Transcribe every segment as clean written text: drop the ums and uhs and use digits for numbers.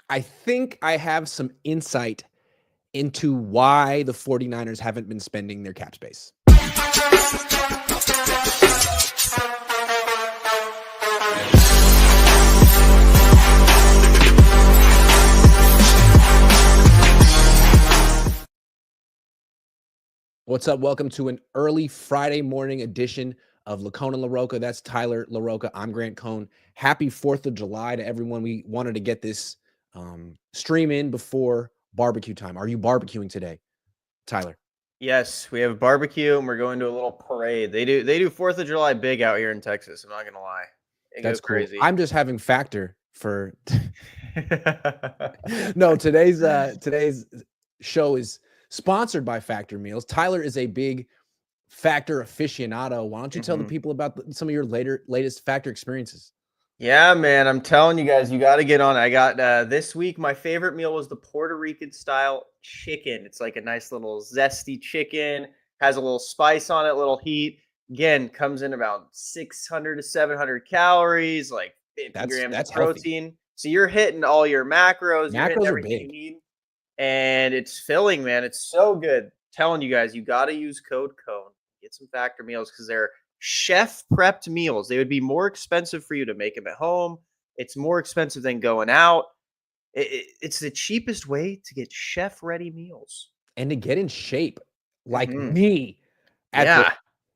I think I have some insight into why the 49ers haven't been spending their cap space. What's up? Welcome to an early Friday morning edition of LaCohn and LaRocca. That's Tyler LaRocca. I'm Grant Cohn. Happy 4th of July to everyone. We wanted to get this stream in before barbecue time. Are you barbecuing today, Tyler? Yes, we have a barbecue and we're going to a little parade. They do 4th of July big out here in Texas. I'm not gonna lie, it That's goes cool. crazy. I'm just having Factor for no. Today's show is sponsored by Factor Meals. Tyler is a big Factor aficionado. Why don't you tell the people about some of your latest Factor experiences? Yeah, man, I'm telling you guys, you got to get on. I got this week. My favorite meal was the Puerto Rican style chicken. It's like a nice little zesty chicken, has a little spice on it, a little heat. Again, comes in about 600 to 700 calories, like 50 grams of That's healthy. protein. So you're hitting all your macros, you're hitting Macros are everything you big. need. And it's filling, man. It's so good. Telling you guys, you got to use code Cohn. Get some Factor meals because they're chef prepped meals. They would be more expensive for you to make them at home. It's more expensive than going out. It's the cheapest way to get chef ready meals And to get in shape like Mhm. me at the Yeah.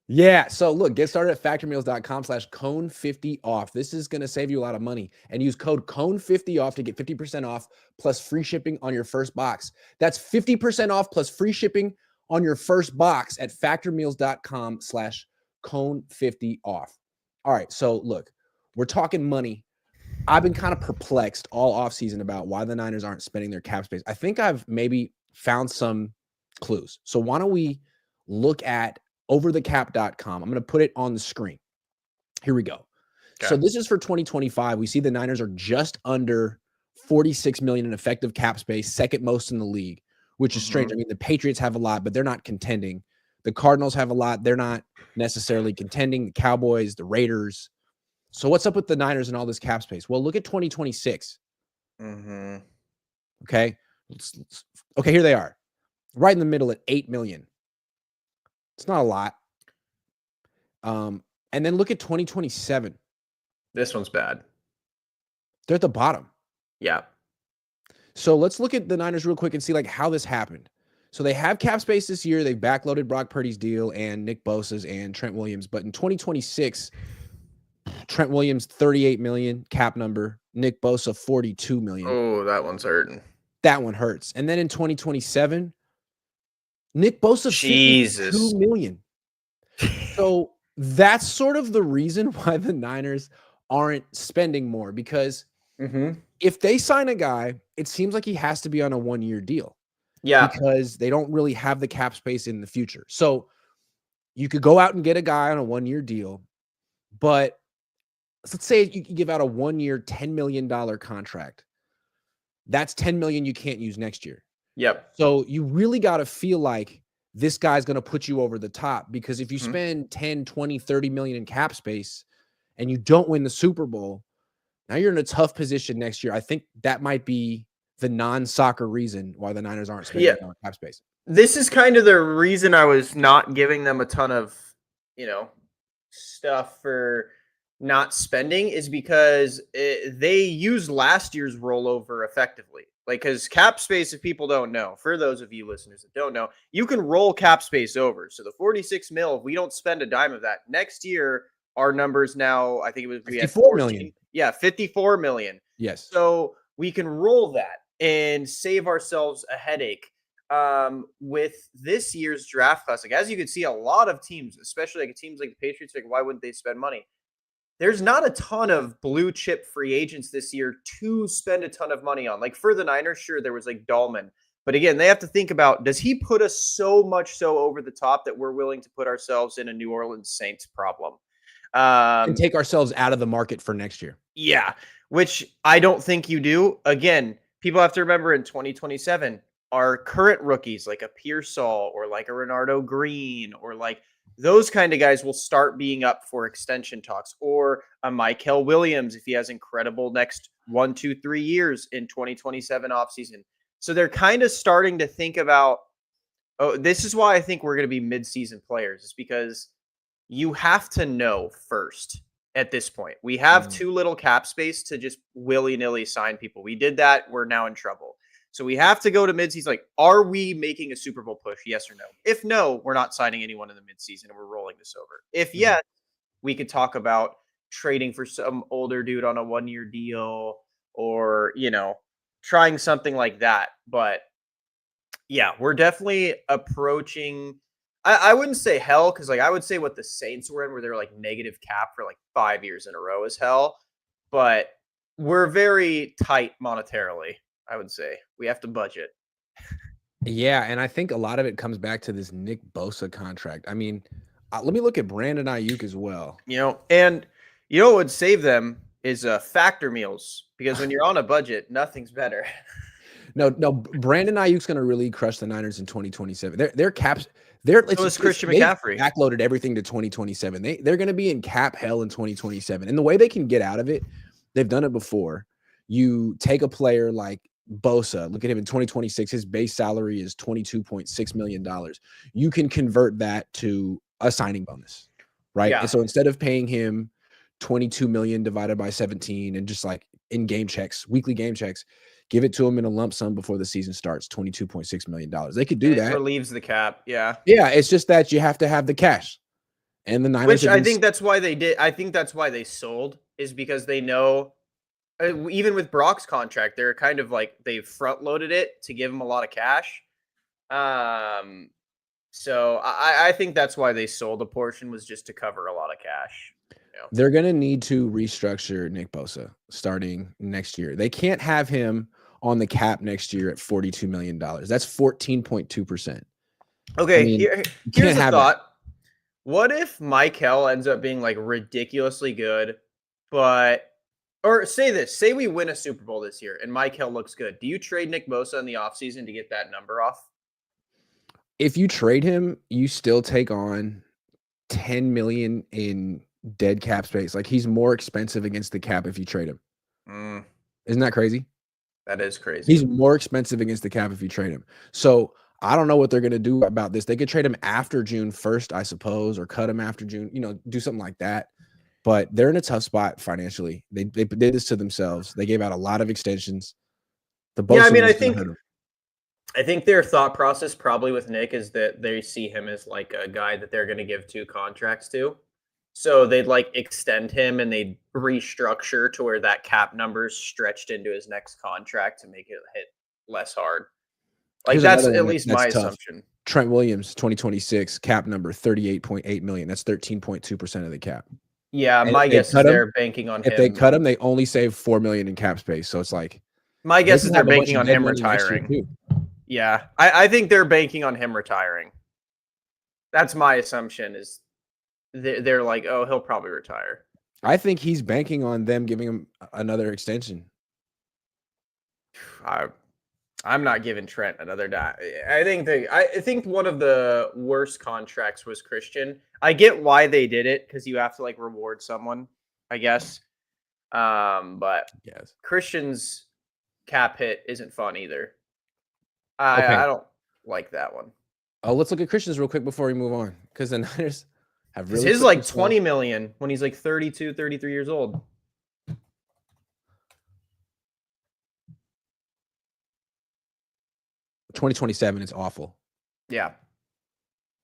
Yeah. So look, get started at factormeals.com/cone50off. This is going to save you a lot of money, and use code cone50off to get 50% off plus free shipping on your first box. That's 50% off plus free shipping on your first box at factormeals.com/cone50off. All right. So look, we're talking money. I've been kind of perplexed all offseason about why the Niners aren't spending their cap space. I think I've maybe found some clues. So why don't we look at overthecap.com. I'm going to put it on the screen. Here we go. Okay. So this is for 2025. We see the Niners are just under 46 million in effective cap space, second most in the league, which is strange. I mean, the Patriots have a lot, but they're not contending. The Cardinals have a lot. They're not necessarily contending. The Cowboys, the Raiders. So what's up with the Niners and all this cap space? Well, look at 2026. Okay. Okay, here they are. Right in the middle at 8 million. It's not a lot. And then look at 2027. This one's bad. They're at the bottom. Yeah. So let's look at the Niners real quick and see like how this happened. So they have cap space this year. They've backloaded Brock Purdy's deal and Nick Bosa's and Trent Williams. But in 2026, Trent Williams, 38 million cap number. Nick Bosa, 42 million. Oh, that one's hurting. That one hurts. And then in 2027, Nick Bosa, 52 million. So that's sort of the reason why the Niners aren't spending more, because if they sign a guy, it seems like he has to be on a 1-year deal. Yeah. Because they don't really have the cap space in the future. So you could go out and get a guy on a 1-year deal, but let's say you give out a 1-year, $10 million contract. That's $10 million you can't use next year. Yep. So you really got to feel like this guy's going to put you over the top, because if you spend 10, 20, 30 million in cap space and you don't win the Super Bowl, now you're in a tough position next year. I think that might be the non-soccer reason why the Niners aren't spending on cap space. This is kind of the reason I was not giving them a ton of, stuff for not spending, is because they used last year's rollover effectively. Like, because cap space, if people don't know, for those of you listeners that don't know, you can roll cap space over. So the 46 mil, if we don't spend a dime of that next year, our numbers now, I think it was 54 million. Yeah, 54 million. Yes. So we can roll that and save ourselves a headache with this year's draft class. Like, as you can see, a lot of teams, especially like teams like the Patriots, like, why wouldn't they spend money? There's not a ton of blue chip free agents this year to spend a ton of money on. Like, for the Niners, sure, there was like Dahlman. But again, they have to think about, does he put us so much so over the top that we're willing to put ourselves in a New Orleans Saints problem? And take ourselves out of the market for next year. Yeah, which I don't think you do. Again, people have to remember in 2027, our current rookies like a Pearsall or like a Renardo Green or like those kind of guys will start being up for extension talks, or a Mykel Williams if he has incredible next 1, 2, 3 years in 2027 offseason. So they're kind of starting to think about, oh, this is why I think we're going to be mid-season players, is because you have to know first at this point. We have too little cap space to just willy-nilly sign people. We did that. We're now in trouble. So we have to go to midseason. Like, are we making a Super Bowl push? Yes or no? If no, we're not signing anyone in the midseason and we're rolling this over. If yes, we could talk about trading for some older dude on a 1-year deal or, trying something like that. But yeah, we're definitely approaching. I wouldn't say hell, because I would say what the Saints were in, where they're like negative cap for like 5 years in a row, is hell. But we're very tight monetarily. I would say we have to budget. Yeah, and I think a lot of it comes back to this Nick Bosa contract. I mean, let me look at Brandon Ayuk as well. And what would save them is factor meals, because when you're on a budget, nothing's better. No, Brandon Ayuk's going to really crush the Niners in 2027. Their caps, Christian McCaffrey backloaded everything to 2027. They're going to be in cap hell in 2027, and the way they can get out of it, they've done it before. You take a player like Bosa, look at him in 2026. His base salary is $22.6 million. You can convert that to a signing bonus, right? Yeah. And so instead of paying him $22 million divided by 17 and just like in game checks, weekly game checks, give it to him in a lump sum before the season starts, $22.6 million. They could do that. It relieves the cap. Yeah. Yeah. It's just that you have to have the cash. And the Niners, which I think that's why they did. I think that's why they sold, is because they know, even with Brock's contract, they're kind of like they front loaded it to give him a lot of cash. So I think that's why they sold a portion, was just to cover a lot of cash. They're going to need to restructure Nick Bosa starting next year. They can't have him on the cap next year at $42 million. That's 14.2%. Okay, here's a thought. What if Michael ends up being like ridiculously good, or say we win a Super Bowl this year and Michael looks good. Do you trade Nick Bosa in the offseason to get that number off? If you trade him, you still take on $10 million in dead cap space. Like, he's more expensive against the cap if you trade him. Isn't that crazy? That is crazy. He's more expensive against the cap if you trade him. So I don't know what they're going to do about this. They could trade him after June 1st, I suppose, or cut him after June, do something like that. But they're in a tough spot financially. They did this to themselves. They gave out a lot of extensions. I think their thought process probably with Nick is that they see him as like a guy that they're going to give 2 contracts to. So they'd like extend him and they'd restructure to where that cap number's stretched into his next contract to make it hit less hard. Like, that's at least my assumption. Trent Williams, 2026, cap number $38.8 million. That's 13.2% of the cap. Yeah, my guess is they're banking on him. If they cut him, they only save $4 million in cap space. So it's like, my guess is they're banking on him retiring. Yeah, I think they're banking on him retiring. That's my assumption, is they're like, oh, he'll probably retire. I think he's banking on them giving him another extension. I'm not giving Trent another dime. I think one of the worst contracts was Christian. I get why they did it, because you have to like reward someone, I guess. But yes, Christian's cap hit isn't fun either. I don't like that one. Oh, let's look at Christian's real quick before we move on, because the Niners have really. His like $20 million when he's like 32, 33 years old. 2027 is awful. Yeah.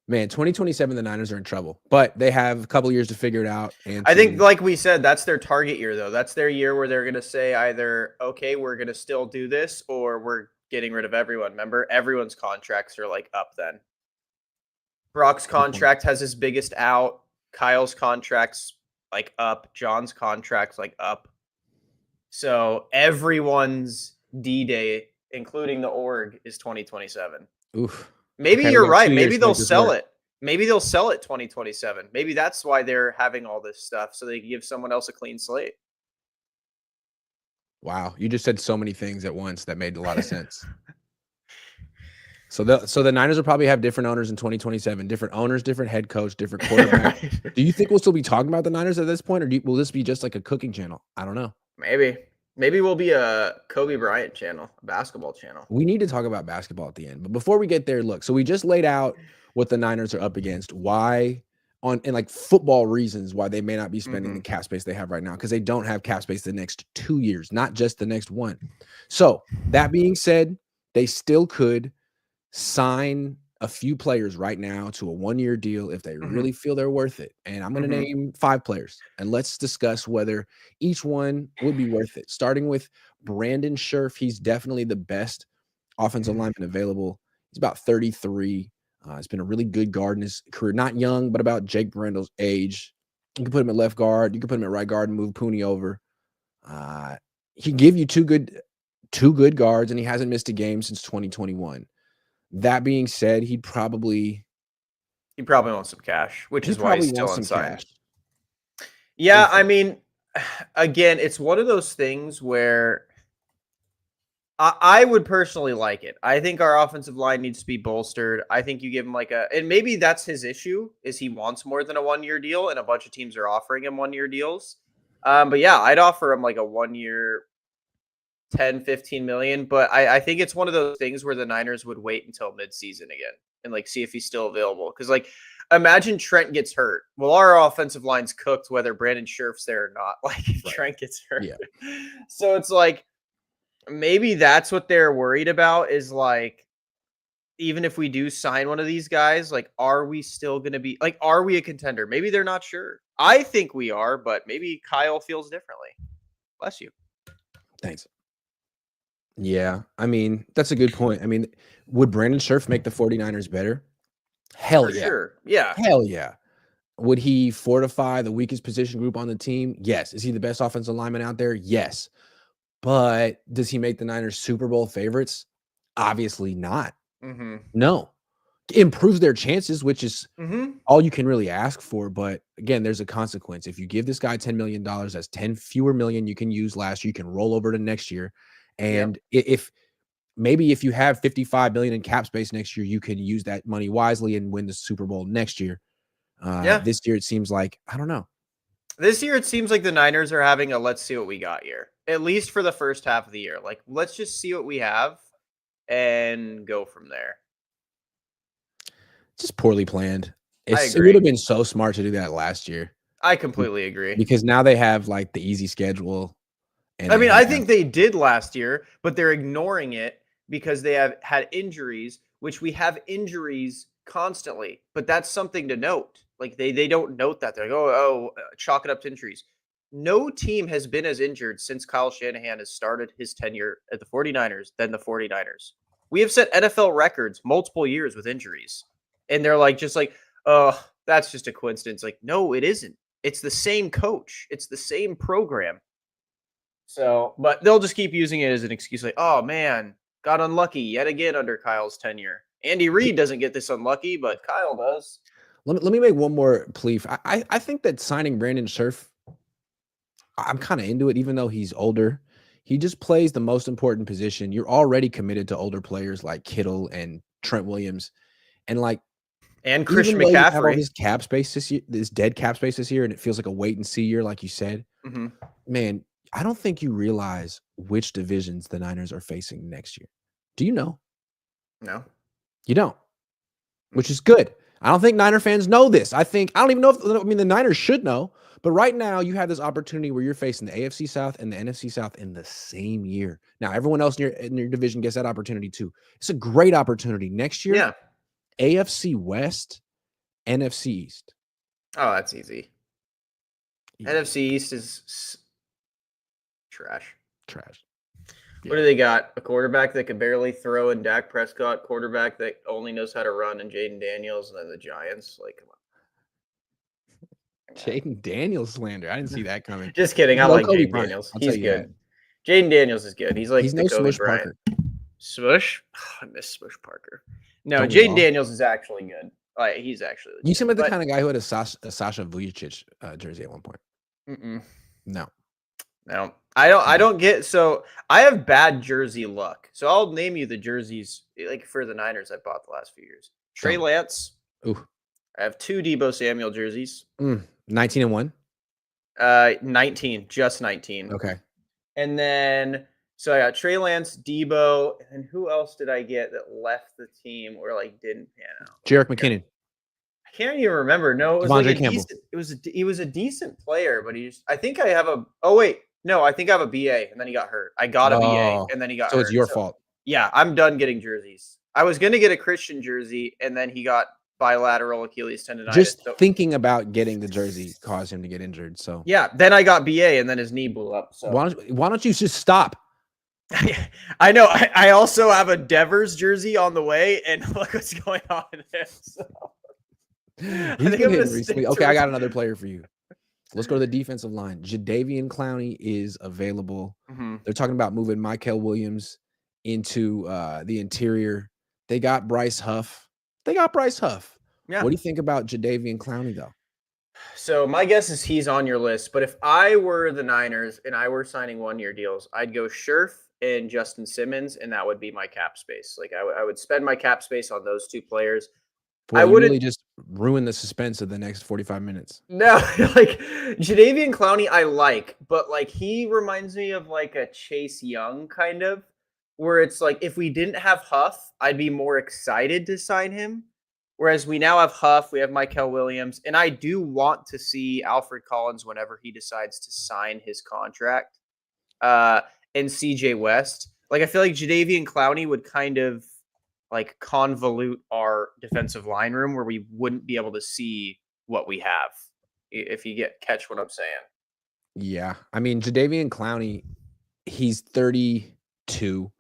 Man, 2027, the Niners are in trouble, but they have a couple years to figure it out. And I think, like we said, that's their target year, though. That's their year where they're going to say either, okay, we're going to still do this, or we're getting rid of everyone. Remember, everyone's contracts are like up then. Brock's contract has his biggest out. Kyle's contract's like up. John's contract's like up. So everyone's D-Day, including the org, is 2027. Oof. Maybe you're right. Maybe they'll sell it. Maybe they'll sell it 2027. Maybe that's why they're having all this stuff, so they can give someone else a clean slate. Wow, you just said so many things at once that made a lot of sense. So the Niners will probably have different owners in 2027, different owners, different head coach, different quarterback. Do you think we'll still be talking about the Niners at this point, or will this be just like a cooking channel? I don't know. Maybe. Maybe we'll be a Kobe Bryant channel, a basketball channel. We need to talk about basketball at the end. But before we get there, look, so we just laid out what the Niners are up against, why and like football reasons why they may not be spending the cap space they have right now, because they don't have cap space the next 2 years, not just the next one. So that being said, they still could sign a few players right now to a 1-year deal if they really feel they're worth it. And I'm going to name 5 players, and let's discuss whether each one would be worth it. Starting with Brandon Scherf. He's definitely the best offensive lineman available. He's about 33. He's been a really good guard in his career. Not young, but about Jake Brendle's age. You can put him at left guard. You can put him at right guard and move Pooney over. He can give you two good guards, and he hasn't missed a game since 2021. That being said, he probably wants some cash, which is why he's still unsigned. Yeah, I mean, again, it's one of those things where I would personally like it. I think our offensive line needs to be bolstered. I think you give him and maybe that's his issue, is he wants more than a 1-year deal, and a bunch of teams are offering him 1-year deals. But yeah, I'd offer him like a 1-year 10, 15 million. But I think it's one of those things where the Niners would wait until midseason again and like see if he's still available. Because like, imagine Trent gets hurt. Well, our offensive line's cooked whether Brandon Scherf's there or not. Like if Trent gets hurt. Yeah. So it's like, maybe that's what they're worried about, is like, even if we do sign one of these guys, like, are we still going to be like, are we a contender? Maybe they're not sure. I think we are, but maybe Kyle feels differently. Bless you. Thanks. Yeah, I mean, that's a good point. I mean, would Brandon Scherf make the 49ers better? Hell yeah. Sure. Yeah. Hell yeah. Would he fortify the weakest position group on the team? Yes. Is he the best offensive lineman out there? Yes. But does he make the Niners Super Bowl favorites? Obviously not. No. Improves their chances, which is all you can really ask for. But again, there's a consequence. If you give this guy $10 million, that's 10 fewer million you can use last year. You can roll over to next year. And if you have 55 million in cap space next year, you can use that money wisely and win the Super Bowl next year. This year, it seems like, I don't know. This year, it seems like the Niners are having a let's see what we got here, at least for the first half of the year. Like, let's just see what we have and go from there. Just poorly planned. It would have been so smart to do that last year. I completely agree. Because now they have like the easy schedule. And I mean, I think they did last year, but they're ignoring it because they have had injuries, which we have injuries constantly. But that's something to note. Like they don't note that. They're like, chalk it up to injuries. No team has been as injured since Kyle Shanahan has started his tenure at the 49ers than the 49ers. We have set NFL records multiple years with injuries. And they're like, just like, oh, that's just a coincidence. Like, no, it isn't. It's the same coach. It's the same program. So, but they'll just keep using it as an excuse. Like, oh man, got unlucky yet again under Kyle's tenure. Andy Reid doesn't get this unlucky, but Kyle does. Let me make one more plea. I think that signing Brandon Scherf, I'm kind of into it, even though he's older. He just plays the most important position. You're already committed to older players like Kittle and Trent Williams. And like, and Christian McCaffrey, all this cap space this year, this dead cap space this year, and it feels like a wait and see year, like you said. Man, I don't think you realize which divisions the Niners are facing next year. Do you know? No, you don't. Which is good. I don't think Niner fans know this. I don't even know the Niners should know. But right now, you have this opportunity where you're facing the AFC South and the NFC South in the same year. Now, everyone else in your division gets that opportunity too. It's a great opportunity next year. Yeah. AFC West, NFC East. Oh, that's easy. NFC East is trash. Yeah. What do they got? A quarterback that can barely throw in Dak Prescott, quarterback that only knows how to run in Jaden Daniels, and then the Giants. Like, come on. Jaden Daniels slander. I didn't see that coming. Just kidding. I like Jaden Daniels. He's good. Jaden Daniels is good. He's like no Smush Parker. Smush? Oh, I miss Smush Parker. No, Jaden Daniels is actually good. He's actually legit. You seem like the kind of guy who had a Sasha Vujacic jersey at one point. No. I don't get. So I have bad jersey luck. So I'll name you the jerseys like for the Niners I bought the last few years. Trey Lance. Ooh. I have 2 Deebo Samuel jerseys. 19 and 1. 19, just 19. Okay. And then so I got Trey Lance, Debo, and who else did I get that left the team or like didn't pan out? Jerick McKinnon, I can't even remember. No, it was like Devondre a Campbell. decent. He was a decent player, but I think I have a. Oh wait, no, I think I have a BA, and then he got hurt. I got a BA, Oh, and then he got so it's hurt. your So fault. yeah, I'm done getting jerseys. I was gonna get a Christian jersey, and then he got bilateral Achilles tendonitis. Just So thinking about getting the jersey caused him to get injured. So yeah, then I got BA, and then his knee blew up. So why don't you just stop? I know. I also have a Devers jersey on the way, and look what's going on there. So He's I been think I'm gonna hitting stick recently. to Okay, I got it. another player for you. Let's go to the defensive line. Jadeveon Clowney is available. Mhm. They're talking about moving Michael Williams into the interior. They got Bryce Huff. Yeah. What do you think about Jadeveon Clowney, though? So my guess is he's on your list. But if I were the Niners and I were signing 1-year deals, I'd go Scherf and Justin Simmons, and that would be my cap space. Like I would spend my cap space on those two players. Boy, I you wouldn't. really just ruined the suspense of the next 45 minutes. No, like Jadeveon Clowney, I like, but like he reminds me of like a Chase Young kind of, where it's like if we didn't have Huff, I'd be more excited to sign him. Whereas we now have Huff, we have Michael Williams, and I do want to see Alfred Collins whenever he decides to sign his contract. Uh, and CJ West. Like I feel like Jadeveon Clowney would kind of like convolute our defensive line room where we wouldn't be able to see what we have. If you catch what I'm saying. Yeah. I mean, Jadeveon Clowney, he's 32,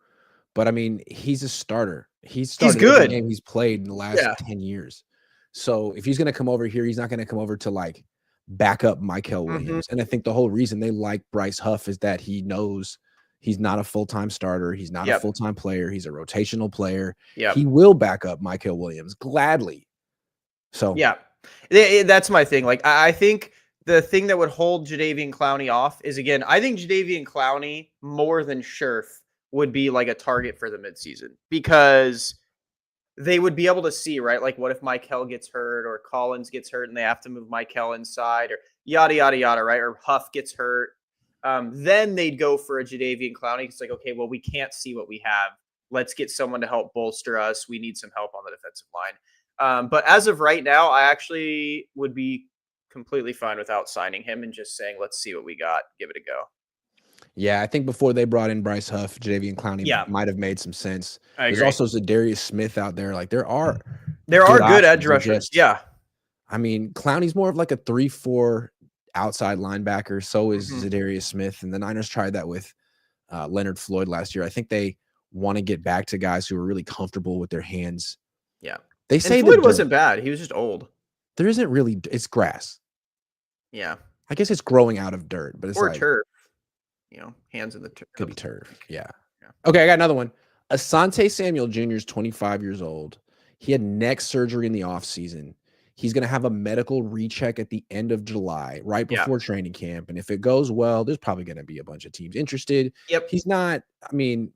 but I mean, he's a starter. He's He's started every good. game he's played in the last Yeah. 10 years. So if he's going to come over here, he's not going to come over to like back up Michael Mhm. Williams. And I think the whole reason they like Bryce Huff is that he knows he's not a full-time starter. He's not a Yep. full-time player. He's a rotational player. Yep. He will back up Michael Williams gladly. So Yeah. That's my thing. Like I think the thing that would hold Jadeveon Clowney off is again, I think Jadeveon Clowney more than Scherf would be like a target for the midseason because they would be able to see, right? Like, what if Michael gets hurt or Collins gets hurt and they have to move Michael inside or yada, yada, yada, right? Or Huff gets hurt. Then they'd go for a Jadeveon Clowney. It's like, okay, well, we can't see what we have. Let's get someone to help bolster us. We need some help on the defensive line. But as of right now, I actually would be completely fine without signing him and just saying, let's see what we got. Give it a go. yeah, I think before they brought in Bryce Huff, Jadeveon Clowney Yeah. might have made some sense. I There's agree. also Zadarius Smith out there. Like there are good options. edge They're rushers. Yeah. I mean, Clowney's more of like a 3-4 outside linebacker. So is Mhm. Zadarius Smith. And the Niners tried that with Leonard Floyd last year. I think they want to get back to guys who are really comfortable with their hands. Yeah. They And say Floyd wasn't bad. He was just old. there isn't really, it's grass. Yeah. I guess it's growing out of dirt, but it's Or like turf. Hands in the turf. could be turf. Yeah. Yeah. Okay, I got another one. Asante Samuel Jr. is 25 years old. He had neck surgery in the offseason. He's going to have a medical recheck at the end of July, right before training camp. And if it goes well, there's probably going to be a bunch of teams interested. Yep. He's not, I mean,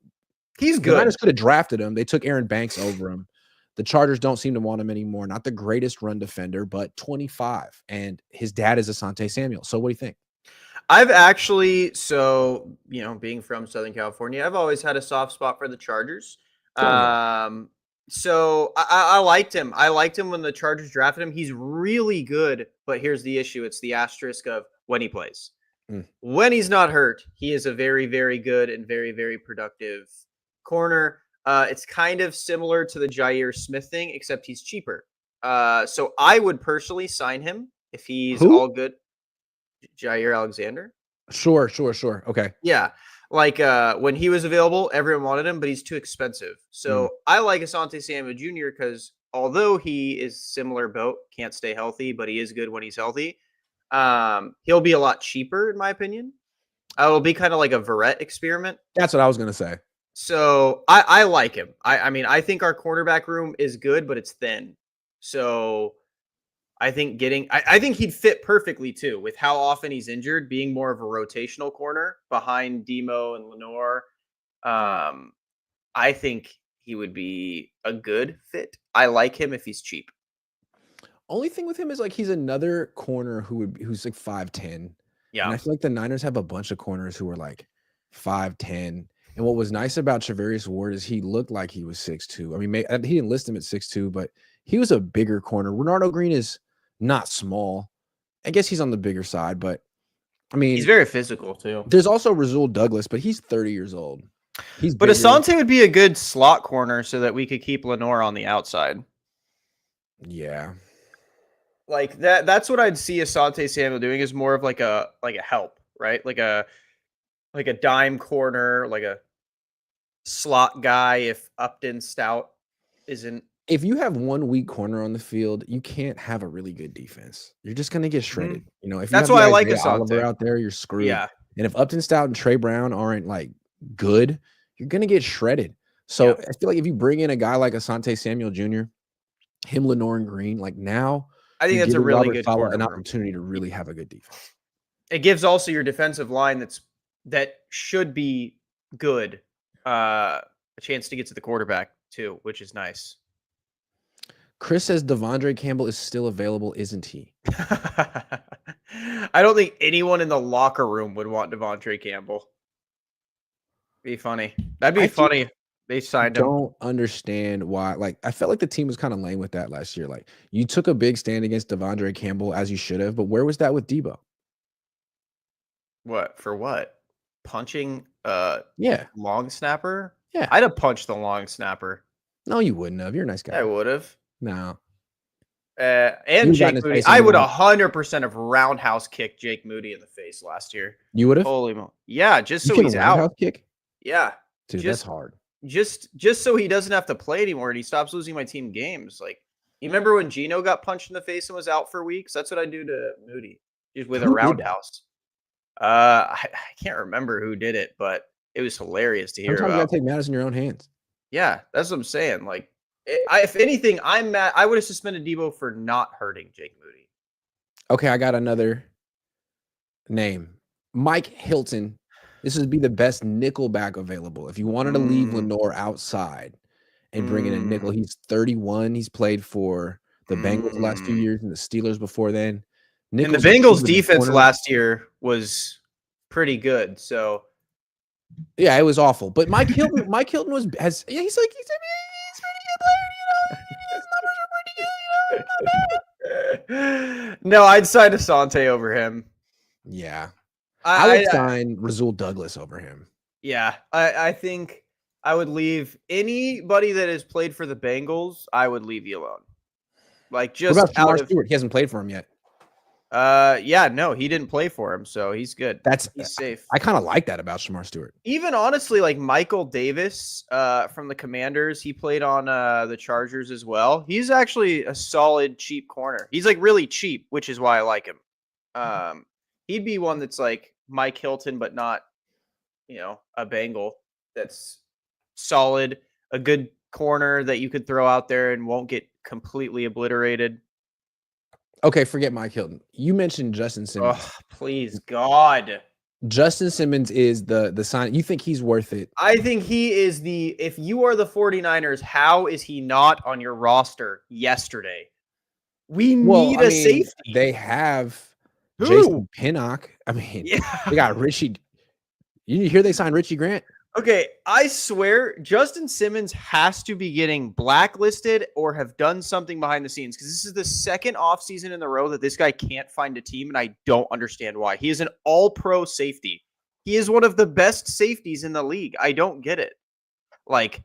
he's the good. Niners could have drafted him. They took Aaron Banks over him. The Chargers don't seem to want him anymore. Not the greatest run defender, but 25. And his dad is Asante Samuel. So what do you think? I've actually, being from Southern California, I've always had a soft spot for the Chargers. So I liked him. I liked him when the Chargers drafted him. He's really good, but here's the issue. It's the asterisk of when he plays. When he's not hurt, he is a very, very good and very, very productive corner. It's kind of similar to the Jair Smith thing, except he's cheaper. So I would personally sign him if he's all good. Jair Alexander. Sure. Okay. Yeah. Like when he was available, everyone wanted him, but he's too expensive. So I like Asante Samuel Jr. because although he is similar boat, can't stay healthy, but he is good when he's healthy. He'll be a lot cheaper, in my opinion. It'll be kind of like a Verrett experiment. That's what I was going to say. So I like him. I mean, I think our quarterback room is good, but it's thin. So I think I think he'd fit perfectly too with how often he's injured, being more of a rotational corner behind Demo and Lenore. I think he would be a good fit. I like him if he's cheap. Only thing with him is like he's another corner who's like 5'10". Yeah. And I feel like the Niners have a bunch of corners who are like 5'10". And what was nice about Charvarius Ward is he looked like he was 6'2". I mean, he didn't list him at 6'2", but he was a bigger corner. Renardo Green is not small. I guess he's on the bigger side, but I He's mean, very physical too. there's also Rasul Douglas, but he's 30 years old. He's But bigger. Asante would be a good slot corner so that we could keep Lenore on the outside. Yeah. Like that's what I'd see Asante Samuel doing, is more of like a help, right? Like a dime corner, like a slot guy if Upton Stout isn't. If you have one weak corner on the field, you can't have a really good defense. You're just going to get shredded. You know, if you That's have why the I like Isaiah Oliver Asante. out there, you're screwed. Yeah. And if Upton Stout and Trey Brown aren't like good, you're going to get shredded. So I feel like if you bring in a guy like Asante Samuel Jr., him, Lenore, and Green, like now, I think you're that's a giving really Robert good Saleh corner an room. opportunity to really have a good defense. It gives also your defensive line that should be good a chance to get to the quarterback too, which is nice. Chris says Devondre Campbell is still available, isn't he? I don't think anyone in the locker room would want Devondre Campbell. Be funny. That'd be funny. They signed him. Don't understand why. Like, I felt like the team was kind of lame with that last year. Like, you took a big stand against Devondre Campbell as you should have, but where was that with Debo? What for? What punching? Yeah, long snapper. yeah. I'd have punched the long snapper. No, you wouldn't have. You're a nice guy. I would have. No. And Jake Moody. I would 100% have roundhouse kicked Jake Moody in the face last year. You would have? Holy moly. Yeah, just you so he's out. Roundhouse kick? Yeah. Dude, that's hard. Just so he doesn't have to play anymore and he stops losing my team games. Like, you remember when Gino got punched in the face and was out for weeks? That's what I do to Moody, just with a roundhouse. I can't remember who did it, but it was hilarious to hear Sometimes about. you gotta take matters in your own hands. Yeah, that's what I'm saying. Like, if anything, I'm mad. I would have suspended Debo for not hurting Jake Moody. Okay, I got another name. Mike Hilton. This would be the best nickelback available. If you wanted to leave Lenore outside and bring in a nickel, he's 31. He's played for the Bengals the last few years and the Steelers before then. And the Bengals defense last year was pretty good. So yeah, it was awful. But Mike Hilton, he's pretty good player. His numbers are pretty good. No, I'd sign Asante over him. Yeah. I would sign Rasul Douglas over him. Yeah. I think I would leave anybody that has played for the Bengals. I would leave you alone. Like, just what about Shamar Stewart? He hasn't played for him yet. Yeah, no, he didn't play for him, so he's good. He's safe. I kind of like that about Shamar Stewart. Even honestly, like Michael Davis from the Commanders, he played on the Chargers as well. He's actually a solid, cheap corner. He's like really cheap, which is why I like him. He'd be one that's like Mike Hilton, but not, a Bengal. That's solid, a good corner that you could throw out there and won't get completely obliterated. Okay, forget Mike Hilton. You mentioned Justin Simmons. Oh, please, God. Justin Simmons is the sign. You think he's worth it? I think he is if you are the 49ers, how is he not on your roster yesterday? We need a safety. They have Jason Pinnock. I mean, they got Richie. You hear they signed Richie Grant? Okay, I swear Justin Simmons has to be getting blacklisted or have done something behind the scenes, because this is the second offseason in a row that this guy can't find a team, and I don't understand why. He is an all-pro safety. He is one of the best safeties in the league. I don't get it. Like,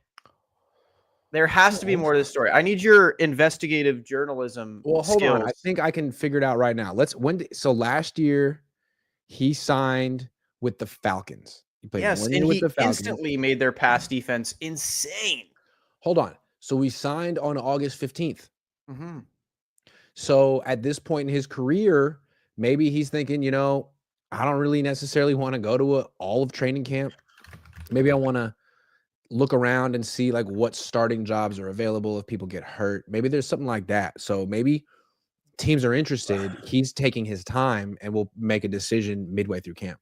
there has to be more to the story. I need your investigative journalism hold on. I think I can figure it out right now. So last year he signed with the Falcons. Yes, and he instantly made their pass defense insane. Hold on. So we signed on August 15th. Mm-hmm. So at this point in his career, maybe he's thinking, I don't really necessarily want to go to all of training camp. Maybe I want to look around and see like what starting jobs are available if people get hurt. Maybe there's something like that. So maybe teams are interested. He's taking his time and will make a decision midway through camp.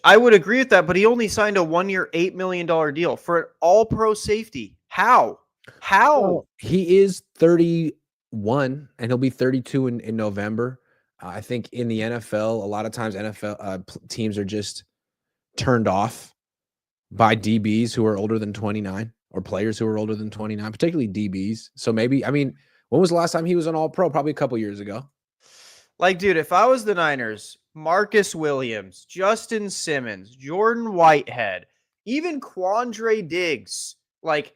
I would agree with that, but he only signed a 1-year, $8 million deal for an all-pro safety. How? Well, he is 31 and he'll be 32 in November. I think in the NFL, a lot of times NFL teams are just turned off by DBs who are older than 29 or players who are older than 29, particularly DBs. So maybe, I mean, when was the last time he was an All-Pro? Probably a couple years ago. Like, dude, if I was the Niners, Marcus Williams, Justin Simmons, Jordan Whitehead, even Quandre Diggs, like,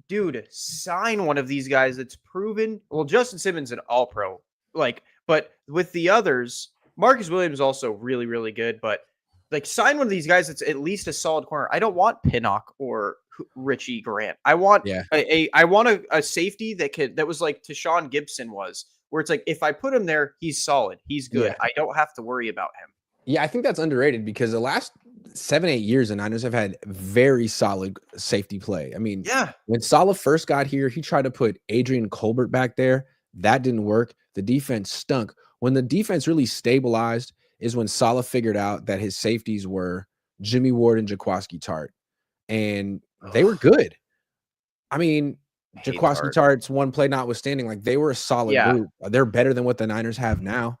dude, sign one of these guys that's proven. Well, Justin Simmons an All-Pro, like, but with the others, Marcus Williams is also really, really good, but like, sign one of these guys that's at least a solid corner. I don't want Pinnock or Richie Grant. I want a safety that was like Tashawn Gibson was, where it's like, if I put him there, he's solid. He's good. Yeah. I don't have to worry about him. Yeah, I think that's underrated because the last 7-8 years, the Niners have had very solid safety play. I mean, Yeah. when Saleh first got here, he tried to put Adrian Colbert back there. That didn't work. The defense stunk. When the defense really stabilized is when Saleh figured out that his safeties were Jimmy Ward and Jaquaski Tart. And they were good. I mean, Jaquaski Tart's one play notwithstanding, like they were a solid group. They're better than what the Niners have now.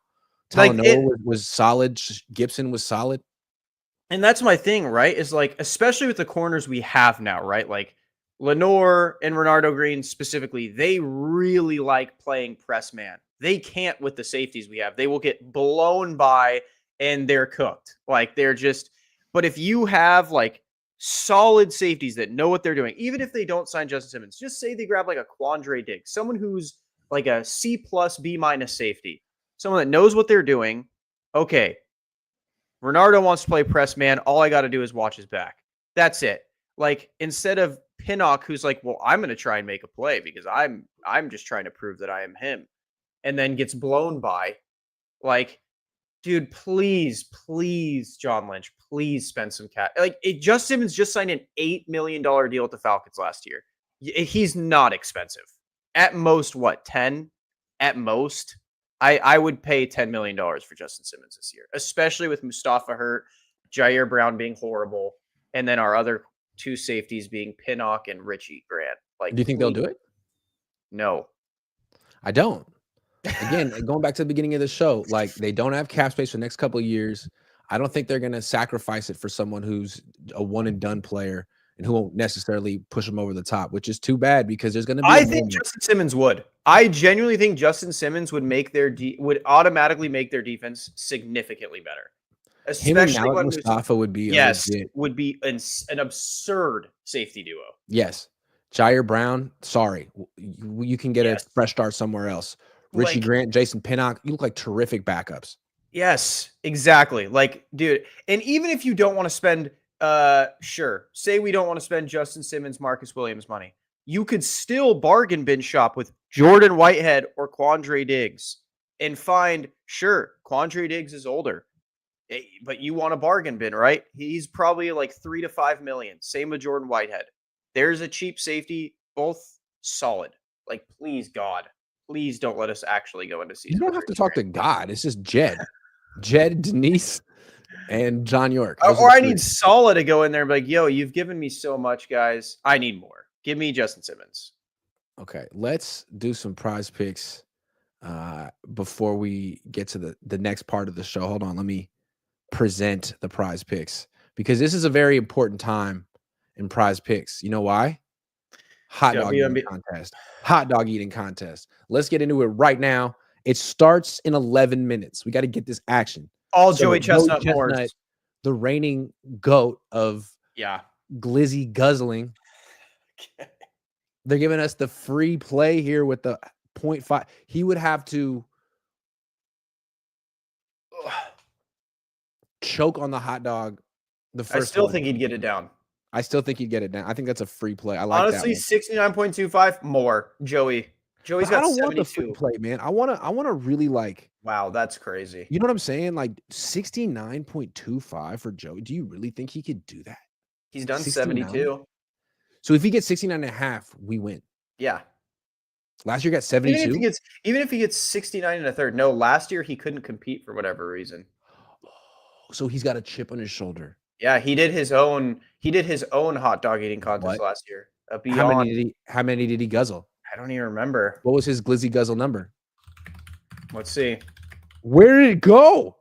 Talanoa was solid. Gibson was solid. And that's my thing, right? Is like, especially with the corners we have now, right? Like Lenore and Renardo Green specifically, they really like playing press man. They can't with the safeties we have. They will get blown by and they're cooked. Like they're just, but if you have like solid safeties that know what they're doing, even if they don't sign Justin Simmons, just say they grab like a Quandre Diggs, someone who's like a C+, B- safety, someone that knows what they're doing. Okay, Renardo wants to play press man. All I got to do is watch his back. That's it. Like instead of Pinnock, who's like, well, I'm going to try and make a play because I'm just trying to prove that I am him, and then gets blown by. Like, dude, please, John Lynch, please spend some cash. Like, Just Simmons just signed an $8 million deal with the Falcons last year. He's not expensive. At most, what, 10? At most. I would pay $10 million for Justin Simmons this year, especially with Mustafa hurt, Jair Brown being horrible, and then our other two safeties being Pinnock and Richie Grant. Like, do you think they'll do it? No. I don't. Again, going back to the beginning of the show, like they don't have cap space for the next couple of years. I don't think they're going to sacrifice it for someone who's a one and done player and who won't necessarily push them over the top, which is too bad because there's going to be. I think Justin Simmons would. I genuinely think Justin Simmons would would automatically make their defense significantly better. Especially when Mustafa would be would be an absurd safety duo. Yes, Jair Brown. Sorry, you can get a fresh start somewhere else. Richie Grant, Jason Pinnock, you look like terrific backups. Yes, exactly. Like, dude, and even if you don't want to spend, sure, say we don't want to spend Justin Simmons, Marcus Williams money, you could still bargain bin shop with Jordan Whitehead or Quandre Diggs and find, sure, Quandre Diggs is older, but you want a bargain bin, right? He's probably like $3 to $5 million. Same with Jordan Whitehead. There's a cheap safety, both solid. Like, please, God. Please don't let us actually go into season. You don't have to talk to God. It's just Jed, Denise, and John York. Or I need Saleh to go in there and be like, yo, you've given me so much, guys. I need more. Give me Justin Simmons. Okay, let's do some prize picks before we get to the next part of the show. Hold on. Let me present the prize picks because this is a very important time in prize picks. You know why? Hot dog eating contest. Let's get into it right now. It starts in 11 minutes. We got to get this action. All Joey Chestnut horns. The reigning goat of glizzy guzzling. Okay. They're giving us the free play here with the 0.5. He would have to choke on the hot dog. I still think he'd get it down. I still think he'd get it down. I think that's a free play. I like honestly, that 69.25 more. Joey's got 72. I don't want the free play, man. I want to really like. Wow, that's crazy. You know what I'm saying? Like 69.25 for Joey. Do you really think he could do that? He's done 72. So if he gets 69.5, we win. Yeah. Last year got 72. Even if he gets 69 and a third. No, last year he couldn't compete for whatever reason. So he's got a chip on his shoulder. Yeah, he did his own hot dog eating contest last year. How many did he guzzle? I don't even remember. What was his glizzy guzzle number? Let's see. Where did it go?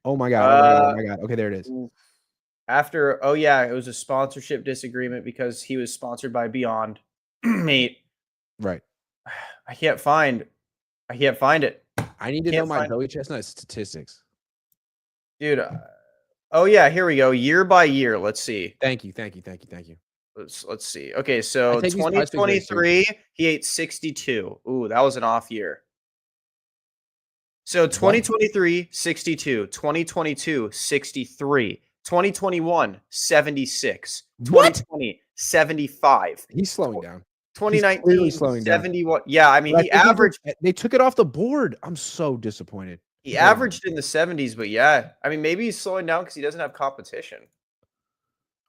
Oh my god. Okay, there it is. After, oh yeah, it was a sponsorship disagreement because he was sponsored by Beyond. Mate, Right. I can't find it. I need to know Can't my find Joey Chestnut statistics. dude. Oh yeah, here we go. Year by year. Let's see. Thank you, thank you, thank you, thank you. Let's see. Okay, I so take these prize picks very seriously. 2023, he ate 62. Ooh, that was an off year. So What? 2023, 62. 2022, 63. 2021, 76. What? 2020, 75. He's slowing down. He's clearly 2019, slowing down. 71. Yeah, I mean, But I think they took it off the board. I'm so disappointed. he Hold on. averaged in the 70s, but yeah, I mean, maybe he's slowing down because he doesn't have competition.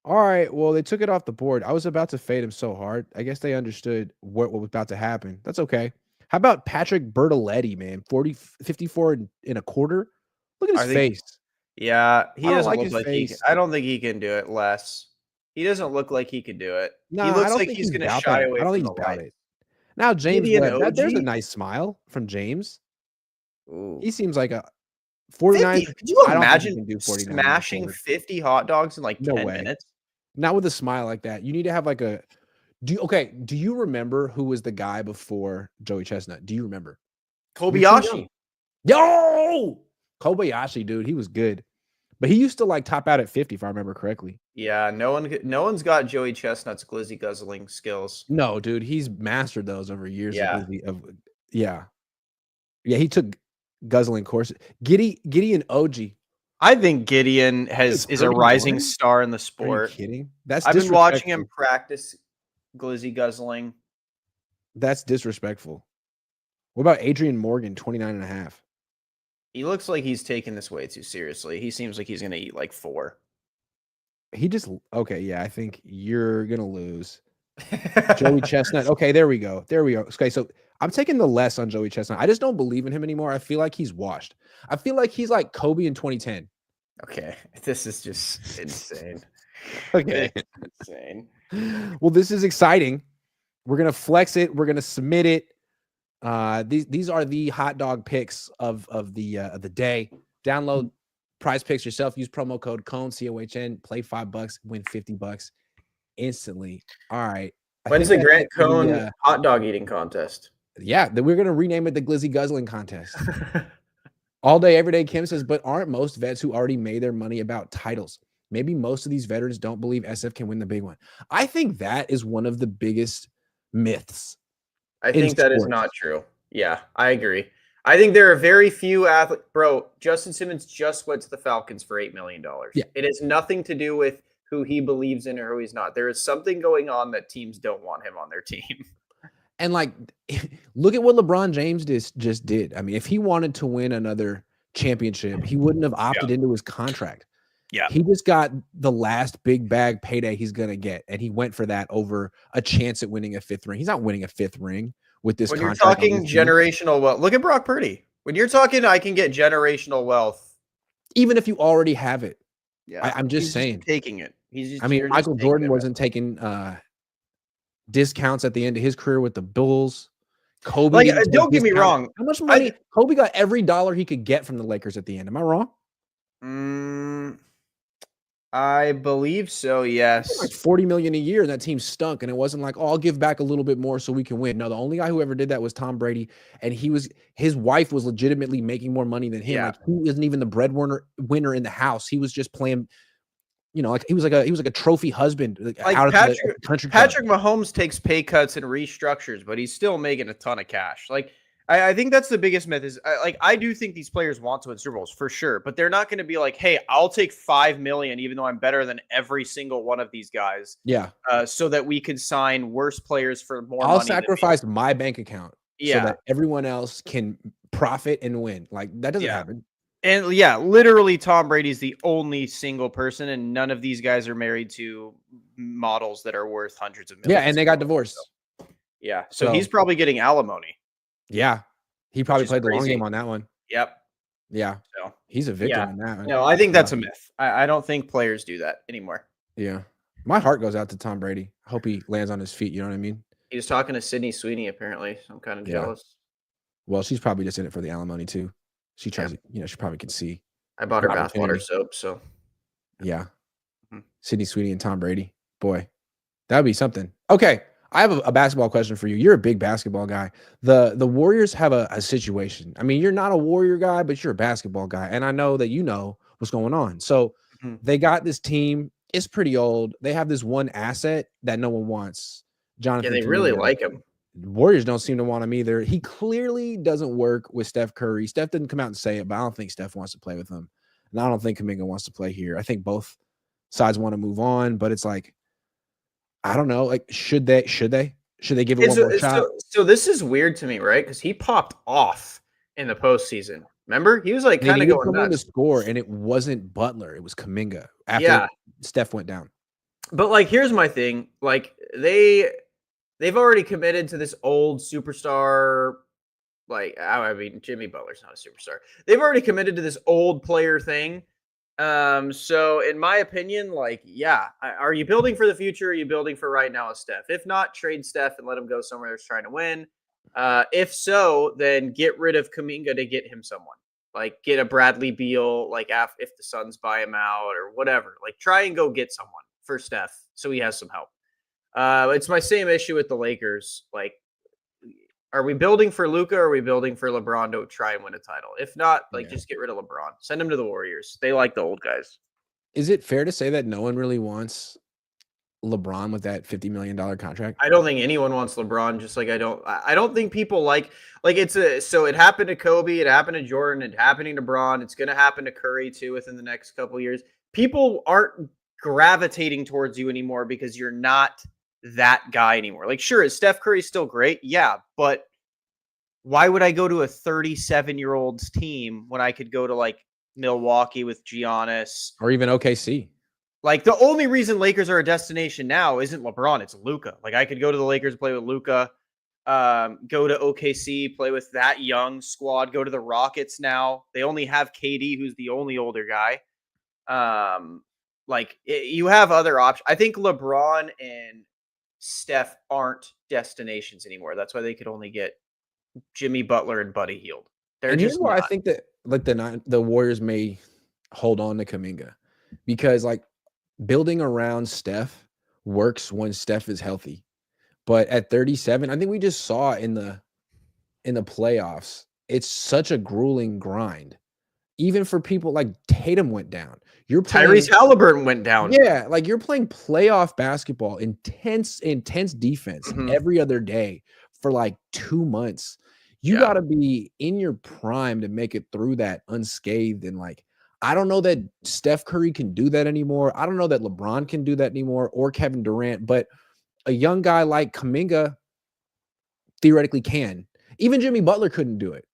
All right. Well, they took it off the board. I was about to fade him so hard. I guess they understood what was about to happen. That's okay. How about Patrick Bertoletti, man? 54 and a quarter. Look at his I think, face. yeah, he I don't doesn't like look his like face. I don't think he can do it less. He doesn't look like he could do it. No, He I looks don't like think he's he's going to about shy that. away I don't from think the he's about light. it. Now, James Gideon Webb. There's a OG? nice smile from James. Ooh. He seems like a 49. 50. Could you I don't think he imagine can do 49 moving smashing forward. 50 hot dogs in like No 10 way. minutes? Not with a smile like that. You need to have like a. Do you remember who was the guy before Joey Chestnut? Do you remember? Kobayashi. Yo, Kobayashi, dude, he was good, but he used to like top out at 50, if I remember correctly. Yeah, no one's got Joey Chestnut's glizzy guzzling skills. No, dude, he's mastered those over years. Yeah. Yeah. He took guzzling courses. Gideon OG. I think Gideon is a 31? rising star in the Are you sport. kidding? That's I've been watching him disrespectful. practice glizzy guzzling. That's disrespectful. What about Adrian Morgan, 29 and a half? He looks like he's taking this way too seriously. He seems like he's going to eat like 4. Okay, yeah, I think you're gonna lose. Joey Chestnut. Okay, there we go. Okay, so I'm taking the less on Joey Chestnut. I just don't believe in him anymore. I feel like he's washed. I feel like he's like Kobe in 2010. Okay, this is just insane. Okay. Insane. Well, this is exciting. We're gonna flex it. We're gonna submit it. These are the hot dog picks of the day. Download Prize Picks yourself. Use promo code Cohn COHN. Play $5, win $50 instantly. All right. When's the Grant Cohn hot dog eating contest? Yeah, then we're gonna rename it the Glizzy Guzzling Contest. All day, every day. Kim says, but aren't most vets who already made their money about titles? Maybe most of these veterans don't believe SF can win the big one. I think that is one of the biggest myths. I think that is not true. Yeah, I agree. I think there are very few athletes. Bro, Justin Simmons just went to the Falcons for $8 million. Yeah. It has nothing to do with who he believes in or who he's not. There is something going on that teams don't want him on their team. And like, look at what LeBron James just did. I mean, if he wanted to win another championship, he wouldn't have opted into his contract. Yeah. He just got the last big bag payday he's going to get. And he went for that over a chance at winning a 5th ring. He's not winning a 5th ring with this when contract. You're talking generational wealth, look at Brock Purdy. When you're talking, I can get generational wealth. Even if you already have it. Yeah. I'm just saying. Just taking it. Michael Jordan wasn't taking discounts at the end of his career with the Bulls. Kobe. Like, don't get me wrong. How much money? Kobe got every dollar he could get from the Lakers at the end. Am I wrong? I believe so, yes. Like $40 million a year, and that team stunk. And it wasn't like, oh, I'll give back a little bit more so we can win. No, the only guy who ever did that was Tom Brady, and his wife was legitimately making more money than him. Yeah. Like, he isn't even the breadwinner in the house. He was just playing, like he was like a trophy husband. Like out of the country. Patrick Mahomes takes pay cuts and restructures, but he's still making a ton of cash. Like, I think that's the biggest myth is I do think these players want to win Super Bowls for sure, but they're not going to be like, hey, I'll take $5 million, even though I'm better than every single one of these guys. Yeah. So that we could sign worse players for more I'll money. sacrifice my bank account so that everyone else can profit and win. Like, that doesn't happen. And yeah, literally Tom Brady's the only single person, and none of these guys are married to models that are worth hundreds of millions. Yeah, and they got divorced. Yeah. So he's probably getting alimony. Yeah. He probably played the long game on that one. Yep. Yeah. So he's a victim in that one. No, I think that's a myth. I don't think players do that anymore. Yeah. My heart goes out to Tom Brady. I hope he lands on his feet. You know what I mean? He was talking to Sydney Sweeney, apparently. So I'm kind of jealous. Well, she's probably just in it for the alimony too. She tries to, she probably can see. I bought her bathwater soap, so. Yeah. Mhm. Sidney Sweeney and Tom Brady. Boy, that would be something. Okay, I have a basketball question for you. You're a big basketball guy. The Warriors have a situation. I mean, you're not a Warrior guy, but you're a basketball guy, and I know that you know what's going on. So Mhm. they got this team. It's pretty old. They have this one asset that no one wants. Yeah, Jonathan they really Kuminga. like him. Warriors don't seem to want him either. He clearly doesn't work with Steph Curry. Steph didn't come out and say it, but I don't think Steph wants to play with him. And I don't think Kuminga wants to play here. I think both sides want to move on, but it's like, I don't know. Like, should they give it It's one more shot? so this is weird to me, right? Because he popped off in the postseason. Remember, he was like They kind of needed going someone to nuts. score, and it wasn't Butler. It was Kuminga after Yeah, Steph went down. but like, here's my thing: like they've already committed to this old superstar. Like, I mean, Jimmy Butler's not a superstar. They've already committed to this old player thing. So in my opinion, like, yeah, are you building for the future? Or are you building for right now with Steph? If not, trade Steph and let him go somewhere that's trying to win. If so, then get rid of Kaminga to get him someone. Like, get a Bradley Beal, like if the Suns buy him out or whatever. Like, try and go get someone for Steph so he has some help. It's my same issue with the Lakers. Like, are we building for Luca or are we building for LeBron to try and win a title? If not, like, Yeah. just get rid of LeBron. Send him to the Warriors. They like the old guys. Is it fair to say that no one really wants LeBron with that $50 million contract? I don't think anyone wants LeBron. Just like I don't think people like it's a. So it happened to Kobe. It happened to Jordan. It's happening to Braun. It's going to happen to Curry too within the next couple of years. People aren't gravitating towards you anymore because you're not that guy anymore. Like, sure, is Steph Curry still great? Yeah, but why would I go to a 37-year-old's team when I could go to like Milwaukee with Giannis? Or even OKC? Like, the only reason Lakers are a destination now isn't LeBron, it's Luca. Like, I could go to the Lakers, play with Luca, go to OKC, play with that young squad, go to the Rockets now. They only have KD, who's the only older guy. You have other options. I think LeBron and Steph aren't destinations anymore. That's why they could only get Jimmy Butler and Buddy Hield. They're And here's just why I not. think that like the Warriors may hold on to Kuminga, because like building around Steph works when Steph is healthy. But at 37, I think we just saw in the playoffs, it's such a grueling grind. Even for people like Tatum went down. You're Tyrese playing, Halliburton went down. yeah, like you're playing playoff basketball, intense defense Mhm. every other day for like 2 months. You Yeah. got to be in your prime to make it through that unscathed. And like, I don't know that Steph Curry can do that anymore. I don't know that LeBron can do that anymore, or Kevin Durant, but a young guy like Kuminga theoretically can. Even Jimmy Butler couldn't do it.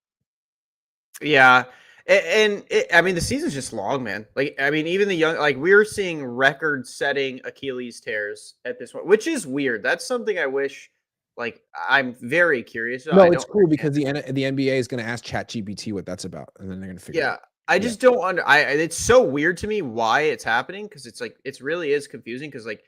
Yeah. I mean, the season's just long, man. Like, I mean, even the young, like, we're seeing record setting Achilles tears at this point, which is weird. That's something I wish, like, I'm very curious about. I No, it's don't cool understand. because the NBA is going to ask ChatGPT what that's about, and then they're going to figure it Yeah. out. I Yeah. just don't it's so weird to me why it's happening because it's like, it's really is confusing because, like,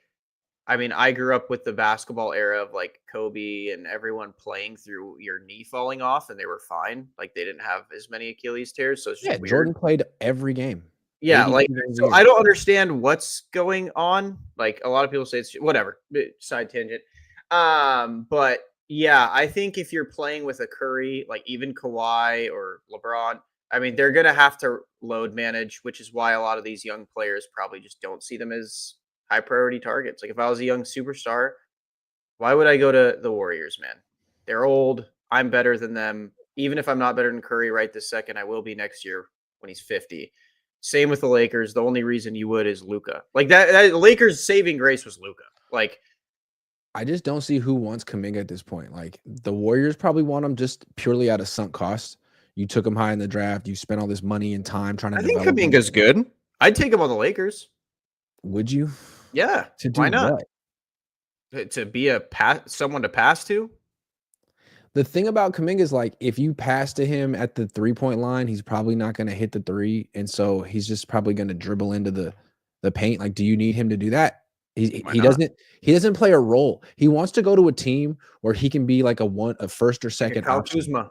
I mean, I grew up with the basketball era of like Kobe and everyone playing through your knee falling off and they were fine. Like, they didn't have as many Achilles tears. So it's just Yeah, weird. Jordan played every game, Yeah. Like, 82 games a so I year. don't understand what's going on. Like, a lot of people say it's whatever, side tangent. But yeah, I think if you're playing with a Curry, like even Kawhi or LeBron, I mean, they're going to have to load manage, which is why a lot of these young players probably just don't see them as high priority targets. Like, if I was a young superstar, why would I go to the Warriors, man? They're old. I'm better than them. Even if I'm not better than Curry right this second, I will be next year when he's 50. Same with the Lakers. The only reason you would is Luca. Like, that Lakers saving grace was Luca. Like, I just don't see who wants Kuminga at this point. Like, the Warriors probably want him just purely out of sunk cost. You took him high in the draft. You spent all this money and time trying to I think develop him. Kuminga's good. I'd take him on the Lakers. Would you? Yeah. To do Why not? what? To be someone to pass to. The thing about Kuminga is, like, if you pass to him at the 3-point line, he's probably not going to hit the three, and so he's just probably going to dribble into the paint. Like, do you need him to do that? Why He not? doesn't play a role. He wants to go to a team where he can be like a first or Like a second Kyle option. Kuzma.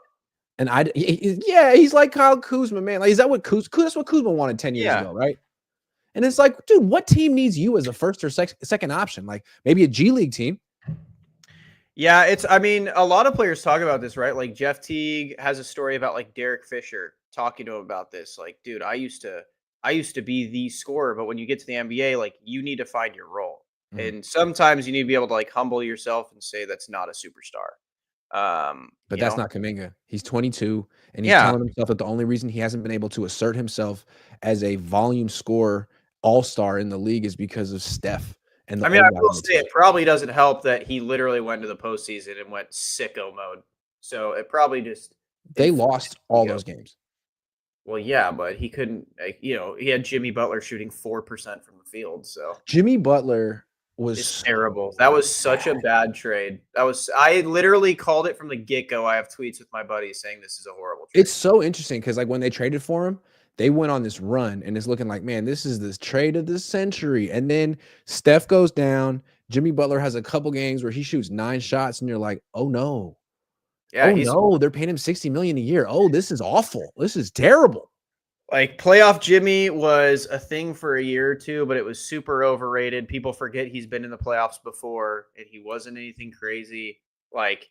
And yeah, he's like Kyle Kuzma, man. Like, is that what Kuzma? That's what Kuzma wanted 10 years Yeah. ago, right? And it's like, dude, what team needs you as a first or second option? Like maybe a G League team. Yeah, I mean, a lot of players talk about this, right? Like Jeff Teague has a story about like Derek Fisher talking to him about this. Like, dude, I used to be the scorer, but when you get to the NBA, like you need to find your role. Mhm. And sometimes you need to be able to like humble yourself and say that's not a superstar. But that's not Kuminga. He's 22, and he's Yeah. telling himself that the only reason he hasn't been able to assert himself as a volume scorer all-star in the league is because of Steph and the I mean, I old guys will on the say team. it probably doesn't help that he literally went to the postseason and went sicko mode. So it probably just They inflates lost his all ego. those games. Well, yeah, but he couldn't, like, he had Jimmy Butler shooting 4% from the field. So Jimmy Butler was it's so terrible. That was such a bad. bad trade. I literally called it from the get go. I have tweets with my buddies saying this is a horrible It's trade. so interesting because, like, when they traded for him, they went on this run, and it's looking like, man, this is this trade of the century. And then Steph goes down. Jimmy Butler has a couple games where he shoots 9 shots, and you're like, oh no. Yeah, Oh he's no, they're paying him 60 million a year. Oh, this is awful. This is terrible. like playoff Jimmy was a thing for a year or two, but it was super overrated. People forget he's been in the playoffs before and he wasn't anything crazy. Like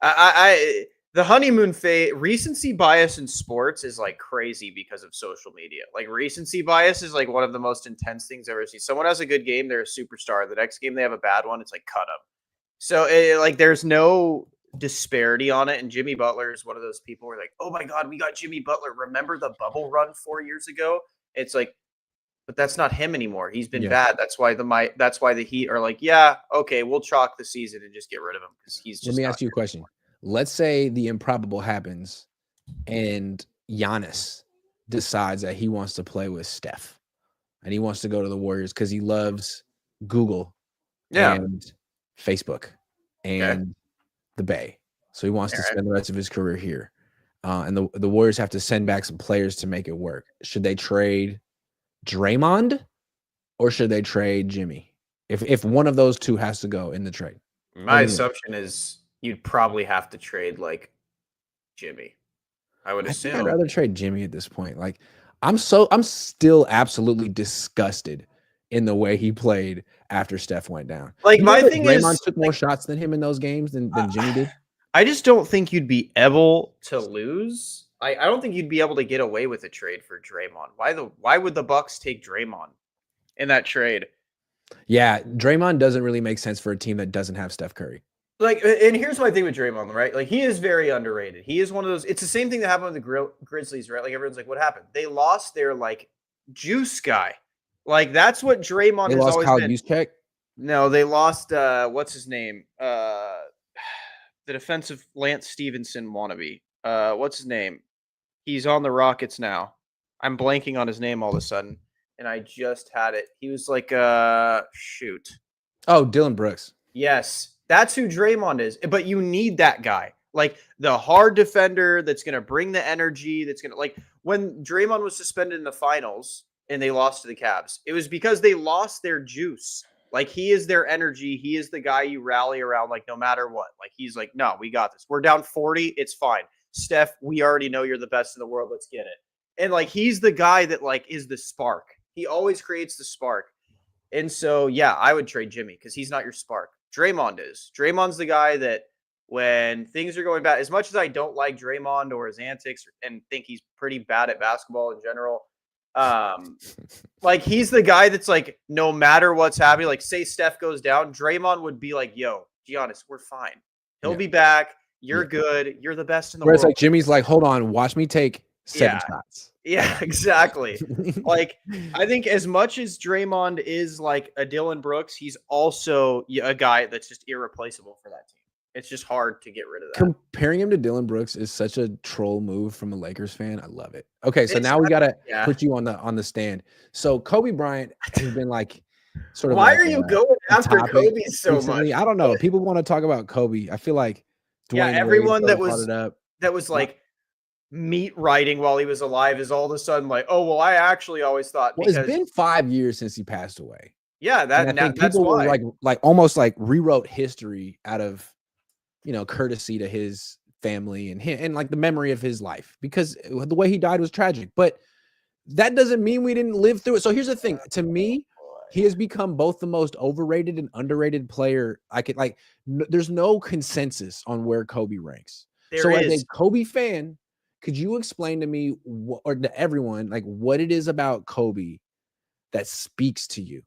I the honeymoon phase, recency bias in sports is like crazy because of social media. Like recency bias is like one of the most intense things I've ever seen. Someone has a good game, they're a superstar. The next game they have a bad one, it's like cut them. So like there's no disparity on it. And Jimmy Butler is one of those people who are like, oh my God, we got Jimmy Butler. Remember the bubble run 4 years ago? It's like, but that's not him anymore. He's been Yeah. bad. That's why the Heat are like, yeah, okay, we'll chalk the season and just get rid of him because he's just Let me not ask you a here. question. Let's say the improbable happens and Giannis decides that he wants to play with Steph and he wants to go to the Warriors because he loves Google Yeah. and Facebook Okay. and the Bay. So he wants All to right. spend the rest of his career here. And the Warriors have to send back some players to make it work. Should they trade Draymond or should they trade Jimmy? If one of those two has to go in the trade. My assumption is you'd probably have to trade like Jimmy. I would I think I'd assume. rather trade Jimmy at this point. Like I'm still absolutely disgusted in the way he played after Steph went down. Like You know my that thing Draymond is took more shots than him in those games than Jimmy did? I just don't think you'd be able to lose. I don't think you'd be able to get away with a trade for Draymond. Why would the Bucks take Draymond in that trade? Yeah, Draymond doesn't really make sense for a team that doesn't have Steph Curry. Like, and here's my thing with Draymond, right? Like, he is very underrated. He is one of those. It's the same thing that happened with the Grizzlies, right? Like, everyone's like, "What happened?" They lost their like juice guy. Like, that's what Draymond They has lost always Kyle been. Juszczyk. No, they lost. What's his name? The defensive Lance Stevenson wannabe. What's his name? He's on the Rockets now. I'm blanking on his name all of a sudden, and I just had it. He was like, shoot. Oh, Dylan Brooks. Yes, that's who Draymond is. But you need that guy, like the hard defender that's going to bring the energy. That's going to like when Draymond was suspended in the finals and they lost to the Cavs. It was because they lost their juice. Like he is their energy. He is the guy you rally around. Like no matter what. Like he's like, no, we got this. We're down 40. It's fine. Steph, we already know you're the best in the world. Let's get it. And like he's the guy that like is the spark. He always creates the spark. And so, yeah, I would trade Jimmy because he's not your spark. Draymond is. Draymond's the guy that when things are going bad, as much as I don't like Draymond or his antics and think he's pretty bad at basketball in general, like he's the guy that's like, no matter what's happening, like say Steph goes down, Draymond would be like, yo, Giannis, we're fine. He'll be back. You're good. You're the best in the Whereas world. like Jimmy's like, hold on, watch me take 7 shots. Yeah, exactly. Like, I think as much as Draymond is like a Dylan Brooks, he's also a guy that's just irreplaceable for that team. It's just hard to get rid of that. Comparing him to Dylan Brooks is such a troll move from a Lakers fan. I love it. Okay, so It's now we gotta yeah. put you on the stand. So Kobe Bryant has been like sort of Why like are you going after topic Kobe so recently. much? I don't know. People want to talk about Kobe. I feel like Yeah, Dwayne Wade everyone sort of brought it up. that was like meat writing while he was alive is all of a sudden like, oh well, I actually always thought Well, because it's been 5 years since he passed away. yeah, And I think that's people were why. like almost like rewrote history out of courtesy to his family and him and like the memory of his life because the way he died was tragic. But That doesn't mean we didn't live through it. So here's the thing. To me, he has become both the most overrated and underrated player. There's no consensus on where Kobe ranks. There So as a is. Kobe fan, could you explain to me or to everyone, like what it is about Kobe that speaks to you?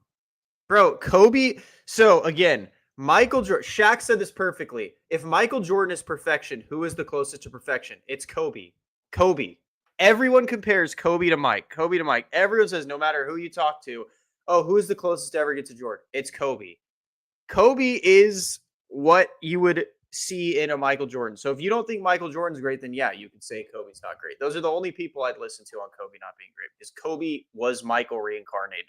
Bro, Kobe. So again, Michael Jordan, Shaq said this perfectly. If Michael Jordan is perfection, who is the closest to perfection? It's Kobe. Kobe. Everyone compares Kobe to Mike. Kobe to Mike. Everyone says, no matter who you talk to, oh, who is the closest to ever get to Jordan? It's Kobe. Kobe is what you would see in a Michael Jordan. So if you don't think Michael Jordan's great, then yeah, you can say Kobe's not great. Those are the only people I'd listen to on Kobe not being great because Kobe was Michael reincarnated.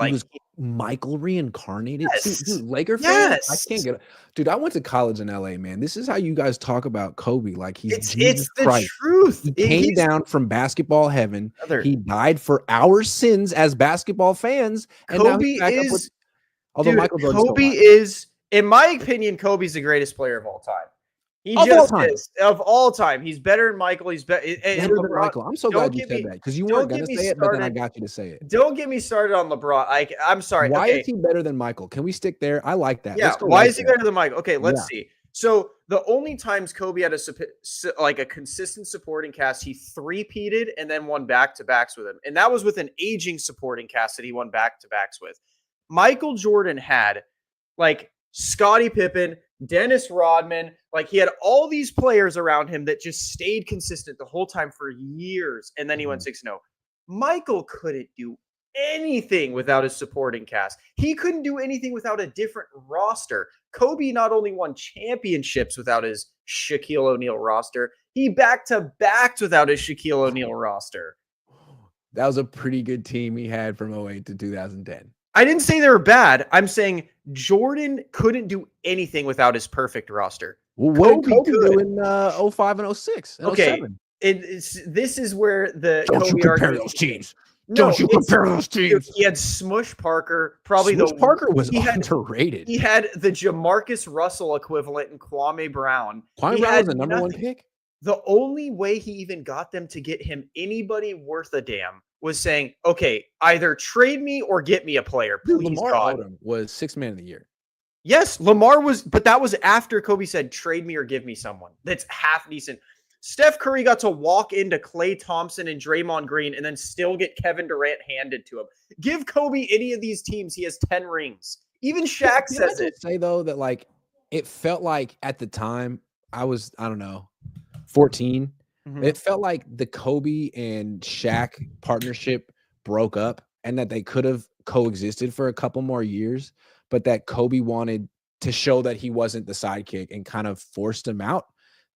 He was Michael reincarnated. Yes. See, dude, Laker fan. Yes. I can't get. Dude, I went to college in LA, man. This is how you guys talk about Kobe. Like It's Jesus the Christ. truth. He came down from basketball heaven. Brother. He died for our sins as basketball fans. And Kobe now he's back up with, although dude, Michael Jordan's Kobe is, in my opinion, Kobe's the greatest player of all time. He Of just all time. is. Of all time. He's better than Michael. He's better than Michael. I'm so glad you said that because you weren't going to say it, but then I got you to say it. Don't get me started on LeBron. I'm sorry. Why is he better than Michael? Can we stick there? I like that. Yeah. Why is he better than Michael? Okay, let's see. So the only times Kobe had a consistent supporting cast, he three-peated and then won back-to-backs with him. And that was with an aging supporting cast that he won back-to-backs with. Michael Jordan had like Scottie Pippen, Dennis Rodman, like he had all these players around him that just stayed consistent the whole time for years. And then he went 6-0. Michael couldn't do anything without his supporting cast. He couldn't do anything without a different roster. Kobe not only won championships without his Shaquille O'Neal roster, he back-to-backed without his Shaquille O'Neal roster. That was a pretty good team he had from 08 to 2010. I didn't say they were bad. I'm saying Jordan couldn't do anything without his perfect roster. Well, what did Kobe do in 05 and 06 and okay. 07? This is where the Don't Kobe you compare those teams. Don't you compare those teams. He had Smush Parker. Parker was underrated. He had the Jamarcus Russell equivalent in Kwame Brown. Kwame Brown was the number one pick? The only way he even got them to get him anybody worth a damn was saying, okay, either trade me or get me a player. Please, Lamar God. Odom was sixth man of the year. Yes, Lamar was, but that was after Kobe said, trade me or give me someone that's half decent. Steph Curry got to walk into Klay Thompson and Draymond Green and then still get Kevin Durant handed to him. Give Kobe any of these teams, he has 10 rings. Even Shaq says it. Say though that like it felt like at the time I don't know, 14. It felt like the Kobe and Shaq partnership broke up and that they could have coexisted for a couple more years, but that Kobe wanted to show that he wasn't the sidekick and kind of forced him out,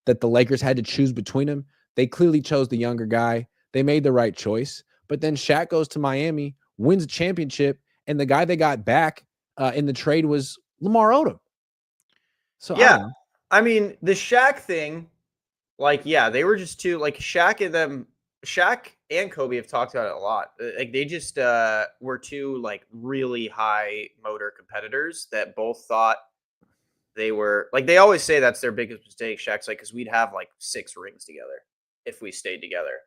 that the Lakers had to choose between them. They clearly chose the younger guy. They made the right choice. But then Shaq goes to Miami, wins a championship, and the guy they got back in the trade was Lamar Odom. So yeah, I mean, the Shaq thing, like, yeah, they were just two, like Shaq and Kobe have talked about it a lot. Like they just were two like really high motor competitors that both thought they were like, they always say that's their biggest mistake. Shaq's like, because we'd have like 6 rings together if we stayed together.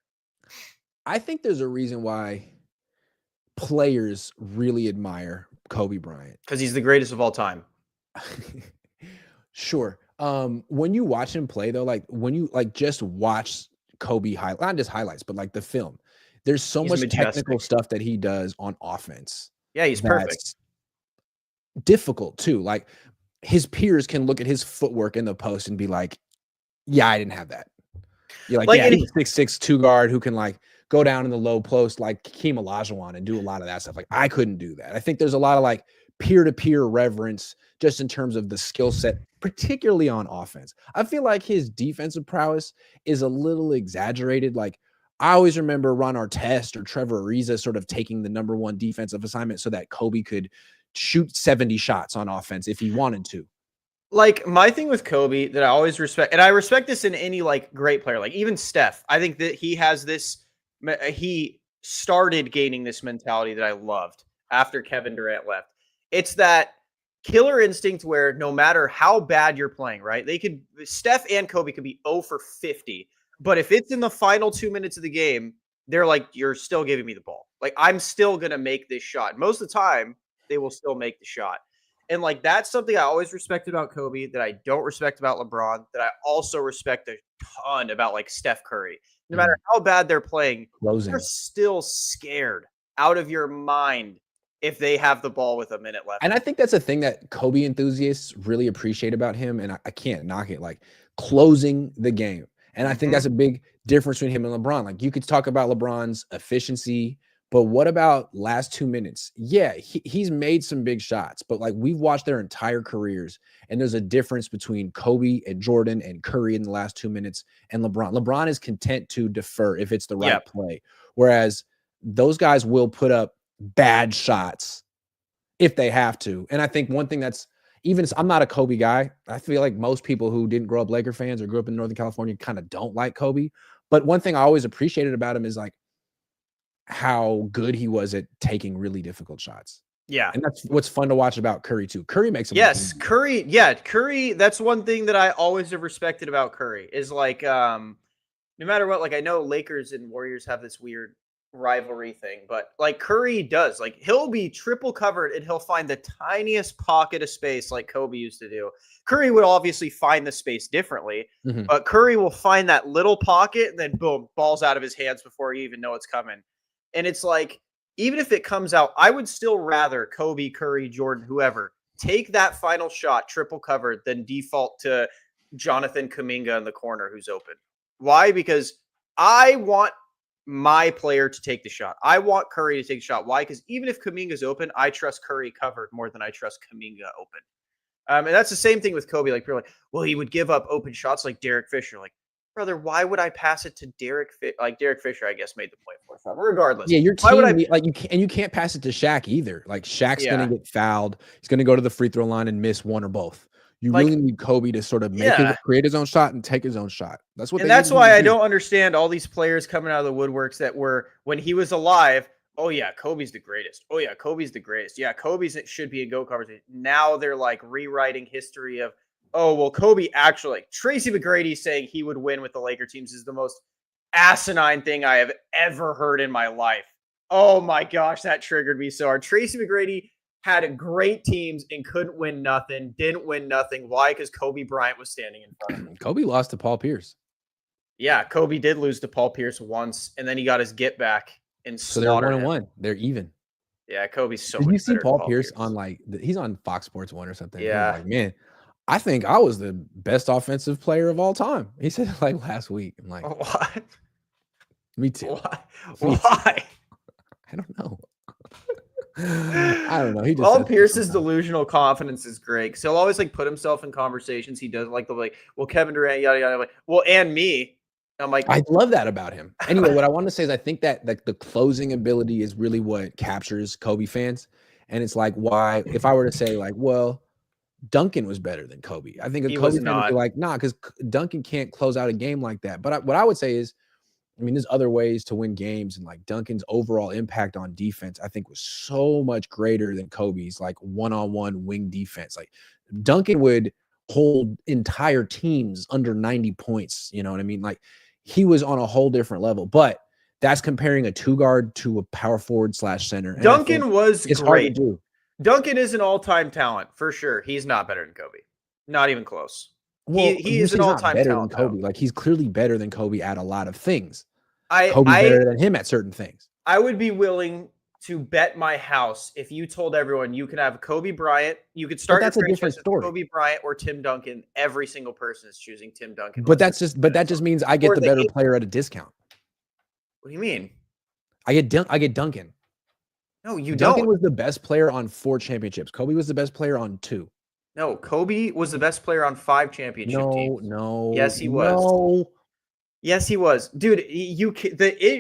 I think there's a reason why players really admire Kobe Bryant. Because he's the greatest of all time. Sure. When you watch him play though, like when you like just watch Kobe not just highlights, but like the film, there's so much technical stuff that he does on offense. Yeah, he's perfect. Difficult too. Like his peers can look at his footwork in the post and be like, yeah, I didn't have that. You're like, yeah, he's a 6'6" 2 guard who can like go down in the low post like Hakeem Olajuwon and do a lot of that stuff. Like I couldn't do that. I think there's a lot of like peer-to-peer reverence just in terms of the skill set, particularly on offense. I feel like his defensive prowess is a little exaggerated. Like I always remember Ron Artest or Trevor Ariza sort of taking the number 1 defensive assignment so that Kobe could shoot 70 shots on offense if he wanted to. Like my thing with Kobe that I always respect, and I respect this in any like great player, like even Steph, I think that he has this, he started gaining this mentality that I loved after Kevin Durant left. It's that killer instinct where no matter how bad you're playing, right? Steph and Kobe could be 0 for 50, but if it's in the final 2 minutes of the game, they're like, you're still giving me the ball. Like, I'm still going to make this shot. Most of the time, they will still make the shot. And like, that's something I always respect about Kobe that I don't respect about LeBron, that I also respect a ton about like Steph Curry. No matter how bad they're playing, Closing. you're still scared out of your mind if they have the ball with a minute left. And I think that's a thing that Kobe enthusiasts really appreciate about him. And I can't knock it, like closing the game. And I think that's a big difference between him and LeBron. Like, you could talk about LeBron's efficiency, but what about last 2 minutes? Yeah, he's made some big shots, but like, we've watched their entire careers, and there's a difference between Kobe and Jordan and Curry in the last 2 minutes and LeBron. LeBron is content to defer if it's the right play, whereas those guys will put up bad shots if they have to. And I think one thing that's, even I'm not a Kobe guy. I feel like most people who didn't grow up Laker fans or grew up in Northern California kind of don't like Kobe. But one thing I always appreciated about him is like how good he was at taking really difficult shots. Yeah. And that's what's fun to watch about Curry too. Curry makes him. Yes, Curry. Yeah, Curry. That's one thing that I always have respected about Curry is like, no matter what, like, I know Lakers and Warriors have this weird rivalry thing, but like Curry does, like, he'll be triple covered and he'll find the tiniest pocket of space like Kobe used to do. Curry would obviously find the space differently, but Curry will find that little pocket and then boom, ball's out of his hands before you even know it's coming. And it's like, even if it comes out, I would still rather Kobe, Curry, Jordan, whoever, take that final shot triple covered than default to Jonathan Kuminga in the corner who's open. Why? Because I want my player to take the shot. I want Curry to take the shot. Why? Because even if Kuminga's open, I trust Curry covered more than I trust Kuminga open. And that's the same thing with Kobe. Like, people are like, well, he would give up open shots like Derek Fisher. Like, brother, why would I pass it to Derek? Like, Derek Fisher, I guess, made the point for it. Regardless, yeah, your team, like, you can't pass it to Shaq either. Like, Shaq's gonna get fouled. He's gonna go to the free throw line and miss one or both. You really need Kobe to sort of create his own shot and take his own shot. That's what. And that's why I don't understand all these players coming out of the woodworks that were, when he was alive, oh yeah, Kobe's the greatest. Oh yeah, Kobe's the greatest. Yeah, Kobe's should be in GOAT conversation. Now they're like rewriting history of, oh well, Kobe actually, like, Tracy McGrady saying he would win with the Laker teams is the most asinine thing I have ever heard in my life. Oh my gosh, that triggered me so hard. Tracy McGrady had great teams and couldn't win nothing, didn't win nothing. Why? Because Kobe Bryant was standing in front of him. Kobe lost to Paul Pierce. Yeah, Kobe did lose to Paul Pierce once, and then he got his get back and so they're 1-1. They're even. Yeah, Kobe's so. Did you see Paul Pierce on like he's on Fox Sports 1 or something? Yeah, like, man, I think I was the best offensive player of all time. He said it like last week. I'm like, what? Me too. Why? I don't know. I don't know. He just Paul Pierce's delusional confidence is great because he'll always like put himself in conversations. He does like the well, Kevin Durant, yada yada. Like, well, and me. I'm like, I love that about him. Anyway, what I want to say is I think that the closing ability is really what captures Kobe fans. And it's like, why, if I were to say like, well, Duncan was better than Kobe, I think a Kobe fan would be like, nah, because Duncan can't close out a game like that. But what I would say is, I mean, there's other ways to win games, and like Duncan's overall impact on defense, I think, was so much greater than Kobe's like one-on-one wing defense. Like, Duncan would hold entire teams under 90 points. You know what I mean? Like, he was on a whole different level. But that's comparing a 2-guard to a power forward / center. And Duncan was great. Hard to do. Duncan is an all-time talent for sure. He's not better than Kobe. Not even close. Well, he is an all-time talent. Than Kobe. Like, he's clearly better than Kobe at a lot of things. Kobe's better than him at certain things. I would be willing to bet my house if you told everyone you could have Kobe Bryant, you could start your franchise with Kobe Bryant or Tim Duncan. Every single person is choosing Tim Duncan. But that just means I get the better player at a discount. What do you mean? I get Duncan. No, you don't. Duncan don't. was the best player on 4 championships. Kobe was the best player on 2. No, Kobe was the best player on 5 championship teams. No. Yes, he was. No. Yes, he was, dude.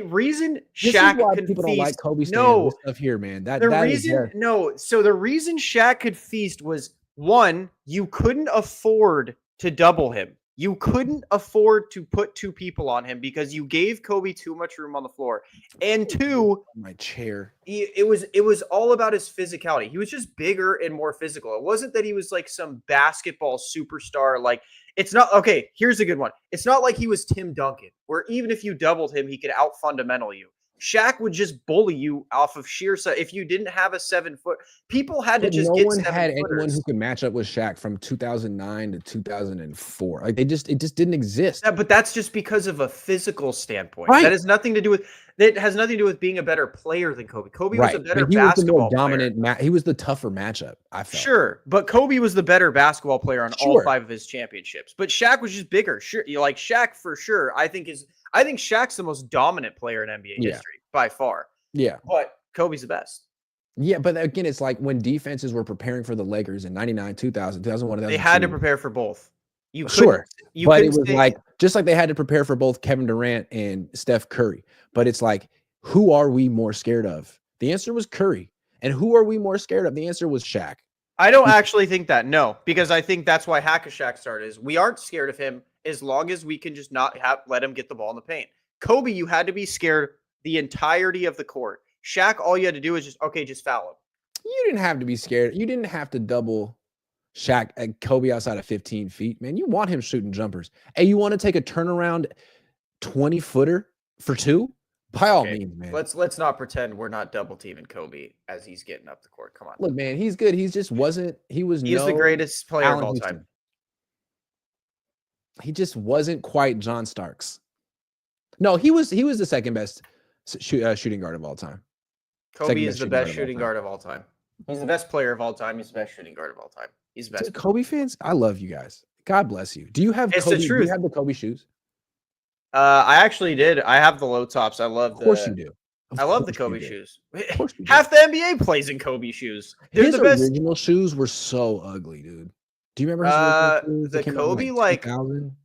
Reason Shaq could people feast. Don't like Kobe stuff here, man. So the reason Shaq could feast was, one, you couldn't afford to double him. You couldn't afford to put 2 people on him because you gave Kobe too much room on the floor. And 2, my chair. It was all about his physicality. He was just bigger and more physical. It wasn't that he was like some basketball superstar. Like, it's not okay. Here's a good one. It's not like he was Tim Duncan, where even if you doubled him, he could out fundamental you. Shaq would just bully you off of sheer size. If you didn't have a 7-foot, people had to But just no get one had anyone 7-footers. who could match up with Shaq from 2009 to 2004. Like it just didn't exist. Yeah, but that's just because of a physical standpoint. Right. That has nothing to do with being a better player than Kobe. Kobe was a Right. better But he was the more basketball player. dominant he was the tougher matchup, I felt. Sure, but Kobe was the better basketball player on all Sure. 5 of his championships. But Shaq was just bigger. Sure, like Shaq for sure. I think Shaq's the most dominant player in NBA Yeah. history by far. Yeah. But Kobe's the best. Yeah, but again, it's like when defenses were preparing for the Lakers in 99, 2000, 2001, 2002. They had to prepare for both. You Sure. couldn't But it was say- like just like they had to prepare for both Kevin Durant and Steph Curry. But it's like, who are we more scared of? The answer was Curry. And who are we more scared of? The answer was Shaq. I don't actually think that. No, because I think that's why Hack-a-Shaq started. Is we aren't scared of him as long as we can just not let him get the ball in the paint. Kobe, you had to be scared the entirety of the court. Shaq, all you had to do is just foul him. You didn't have to be scared. You didn't have to double Shaq and Kobe outside of 15 feet, man. You want him shooting jumpers. Hey, you want to take a turnaround 20-footer for 2? By all means, man. Let's not pretend we're not double teaming Kobe as he's getting up the court. Come on. Look, man, he's good. He's just wasn't. He's the greatest player of all time. He just wasn't quite John Starks. No, he was the second best shooting guard of all time. Kobe is the best shooting guard of all time. He's the best player of all time. He's the best shooting guard of all time. He's the best. Dude, Kobe fans, I love you guys. God bless you. Do you have It's Kobe? the Do truth. you have the Kobe shoes? I actually did. I have the low tops. I love. Of course you do. I love the Kobe shoes. Of course you do. Half the NBA plays in Kobe shoes. They're His the best. original shoes were so ugly, dude. Do you remember his original shoes that the came out in, Kobe, like 2000?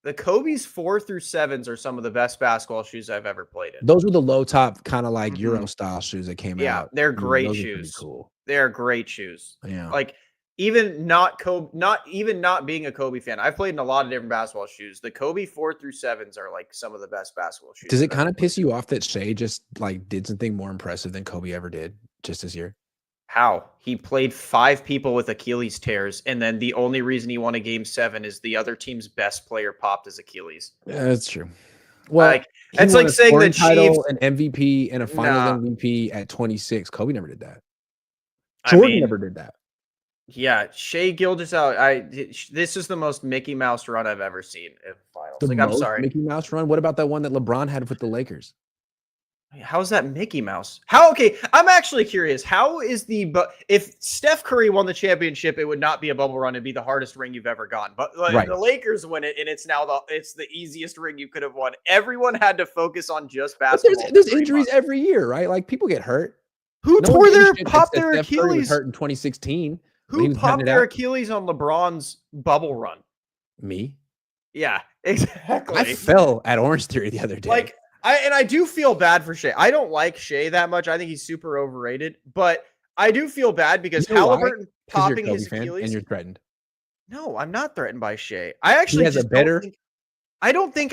the Kobe's 4 through 7s are some of the best basketball shoes I've ever played in. Those were the low top kind of like Euro style shoes that came out. Yeah, they're great those are pretty shoes. cool. They're great shoes. Yeah. Like even not being a Kobe fan, I've played in a lot of different basketball shoes. The Kobe 4 through 7s are like some of the best basketball shoes. Does it kind of piss you off that Shea just like did something more impressive than Kobe ever did just this year? How? He played 5 people with Achilles tears, and then the only reason he won a game 7 is the other team's best player popped his Achilles. Yeah, that's true. Well, like it's like saying the Chiefs an MVP and a Finals MVP at 26. Kobe never did that. Jordan never did that. Yeah, Shea Gilgeous-Alexander. This is the most Mickey Mouse run I've ever seen in finals. I'm sorry, Mickey Mouse run. What about that one that LeBron had with the Lakers? How is that Mickey Mouse? How? Okay, I'm actually curious. How is if Steph Curry won the championship, it would not be a bubble run. It'd be the hardest ring you've ever gotten. But the Lakers win it, and it's now the easiest ring you could have won. Everyone had to focus on just basketball. There's injuries every year, right? Like people get hurt. Who popped their Achilles? Steph Curry was hurt in 2016. Who popped their Achilles on LeBron's bubble run? Me. Yeah, exactly. I fell at Orange Theory the other day. I do feel bad for Shea. I don't like Shea that much. I think he's super overrated. But I do feel bad because Halliburton popping his Achilles. And you're threatened. No, I'm not threatened by Shea. I actually I don't think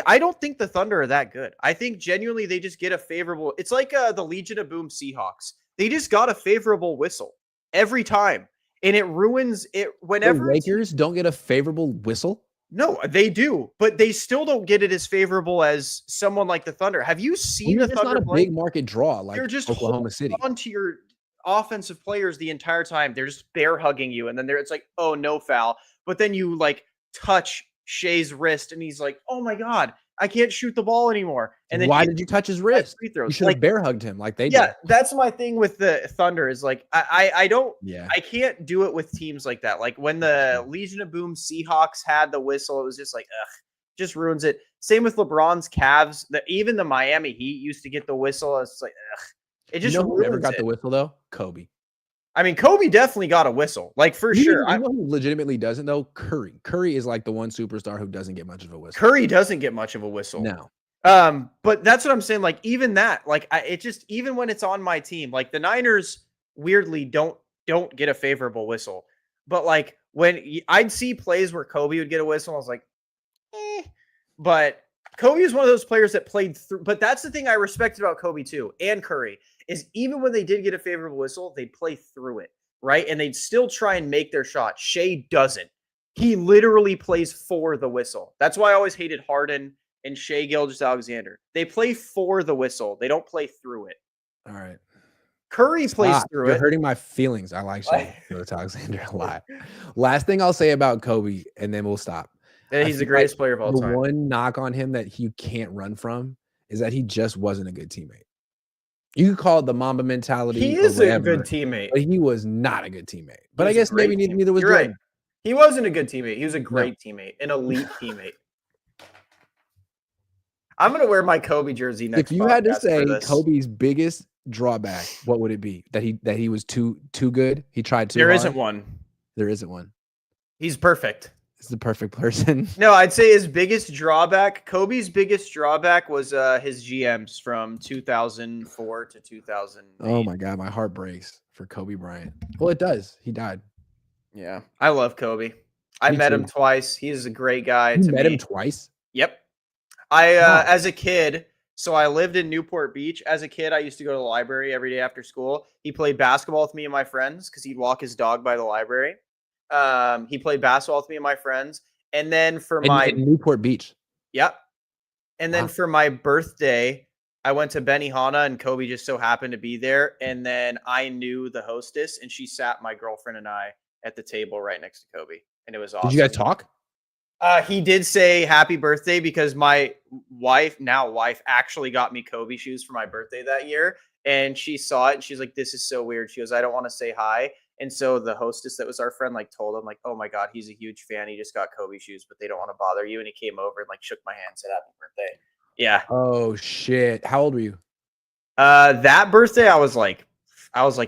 the Thunder are that good. I think genuinely they just get a favorable. It's like the Legion of Boom Seahawks. They just got a favorable whistle every time, and it ruins it whenever. The Lakers don't get a favorable whistle. No, they do, but they still don't get it as favorable as someone like the Thunder. Have you seen the Thunder? Not a big market draw like they're just Oklahoma City. Onto your offensive players the entire time. They're just bear hugging you, and then it's like, oh, no foul. But then you like touch Shea's wrist, and he's like, oh my god, I can't shoot the ball anymore. And then why did you touch his wrist? You should have bear hugged him like they did. Yeah, that's my thing with the Thunder is like I don't. Yeah, I can't do it with teams like that. Like when the Legion of Boom Seahawks had the whistle, it was just like just ruins it. Same with LeBron's Cavs. Even the Miami Heat used to get the whistle. It's like it just never got the whistle though. Kobe. I mean, Kobe definitely got a whistle, like for sure. I know who legitimately doesn't though. Curry. Curry is like the one superstar who doesn't get much of a whistle. Curry doesn't get much of a whistle. No. But that's what I'm saying. Like even that, like it just even when it's on my team, like the Niners weirdly don't get a favorable whistle. But like when I'd see plays where Kobe would get a whistle, I was like, But Kobe is one of those players that played through. But that's the thing I respected about Kobe too, and Curry. Is even when they did get a favorable whistle, they'd play through it, right? And they'd still try and make their shot. Shea doesn't. He literally plays for the whistle. That's why I always hated Harden and Shea Gilgeous-Alexander. They play for the whistle. They don't play through it. All right. Curry plays Stop. through You're it. hurting my feelings. I like Shea Gilgeous-Alexander a lot. Last thing I'll say about Kobe, and then we'll stop. Yeah, he's the greatest player of all time. The one knock on him that you can't run from is that he just wasn't a good teammate. You could call it the Mamba mentality. He or is a whatever, good teammate. but he was not a good teammate. But He I was a guess maybe great neither was You're Jordan. right. He wasn't a good teammate. He was a great teammate, an elite teammate. I'm gonna wear my Kobe jersey next. If you had to say Kobe's biggest drawback, what would it be? That he was too good. He tried too hard. There isn't one. There isn't one. He's perfect. He's the perfect person. No, I'd say his biggest drawback. Kobe's biggest drawback was his GMs from 2004 to 2008. Oh my God, my heart breaks for Kobe Bryant. Well, it does. He died. Yeah, I love Kobe. I met him twice. He's a great guy. You met him twice? Yep. As a kid, so I lived in Newport Beach. As a kid, I used to go to the library every day after school. He played basketball with me and my friends because he'd walk his dog by the library. He played basketball with me and my friends. And then in Newport Beach. Yep. And then for my birthday, I went to Benihana and Kobe just so happened to be there. And then I knew the hostess and she sat my girlfriend and I at the table right next to Kobe. And it was awesome. Did you guys talk? He did say happy birthday because my wife actually got me Kobe shoes for my birthday that year. And she saw it and she's like, this is so weird. She goes, I don't want to say hi. And so the hostess that was our friend told him oh my God, he's a huge fan. He just got Kobe shoes, but they don't want to bother you. And he came over and shook my hand and said happy birthday. Yeah. Oh shit. How old were you? That birthday I was like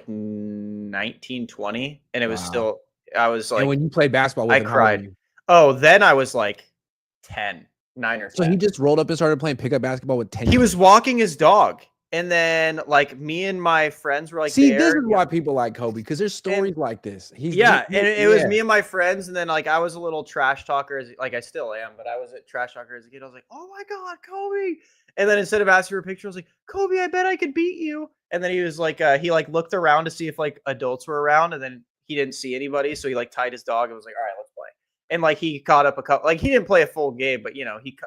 19, 20. And it was still, I was and when you played basketball with him, cried. Oh, then I was 10, 9 or 10. So he just rolled up and started playing pickup basketball with 10 He was walking his dog. And then me and my friends were see, this is why people like Kobe, because there's stories like this. And it was me and my friends. And then I was a little trash talker, I still am, but I was a trash talker as a kid. I was like, oh my God, Kobe. And then instead of asking for a picture, I was like, Kobe, I bet I could beat you. And then he was he looked around to see if adults were around, and then he didn't see anybody. So he tied his dog and was like, all right, let's play. And he caught up a couple. He didn't play a full game, but he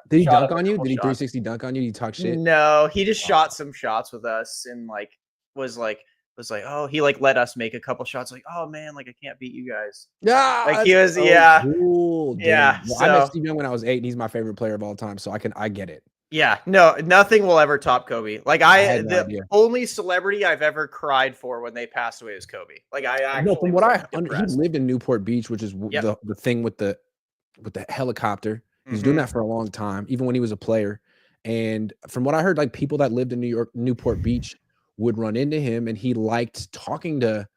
did he dunk on you? Did he 360 dunk on you? Did he talk shit? No, he just shot some shots with us and was oh, he let us make a couple shots. Oh man, I can't beat you guys. Yeah, he was cool. Yeah. Well, I met Steve Young when I was 8, and he's my favorite player of all time. So I get it. Yeah, no, nothing will ever top Kobe. The only celebrity I've ever cried for when they passed away is Kobe. From what I understand, he lived in Newport Beach, which is the thing with the helicopter. He's doing that for a long time, even when he was a player. And from what I heard, people that lived in Newport Beach would run into him, and he liked talking to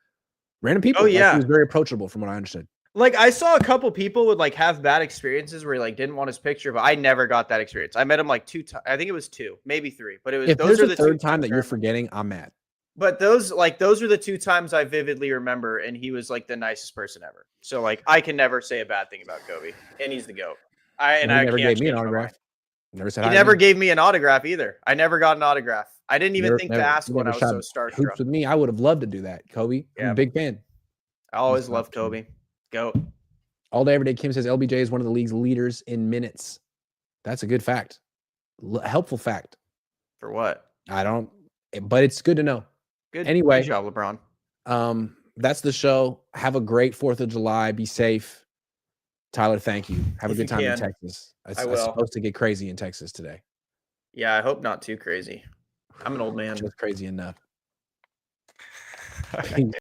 random people. Oh yeah, he was very approachable, from what I understood. I saw a couple people would have bad experiences where he didn't want his picture, but I never got that experience. I met him 2 times. I think it was 2, maybe 3, but it was. If those are the third time that you're forgetting, I'm mad. But those are the 2 times I vividly remember, and he was the nicest person ever. So I can never say a bad thing about Kobe, and he's the GOAT. I never gave me an autograph. Never said he never gave me an autograph either. I never got an autograph. I didn't even think to ask when I was so starstruck. Hoops with me, I would have loved to do that. Kobe, I'm a big fan. I always loved Kobe. GOAT. All day, every day. Kim says LBJ is one of the league's leaders in minutes. That's a good fact. Helpful fact. For what? I don't, but it's good to know. Good. Anyway, good job, LeBron. That's the show. Have a great 4th of July. Be safe. Tyler, thank you. Have a good time in Texas. I will. It's supposed to get crazy in Texas today. Yeah, I hope not too crazy. I'm an old man. Just crazy enough.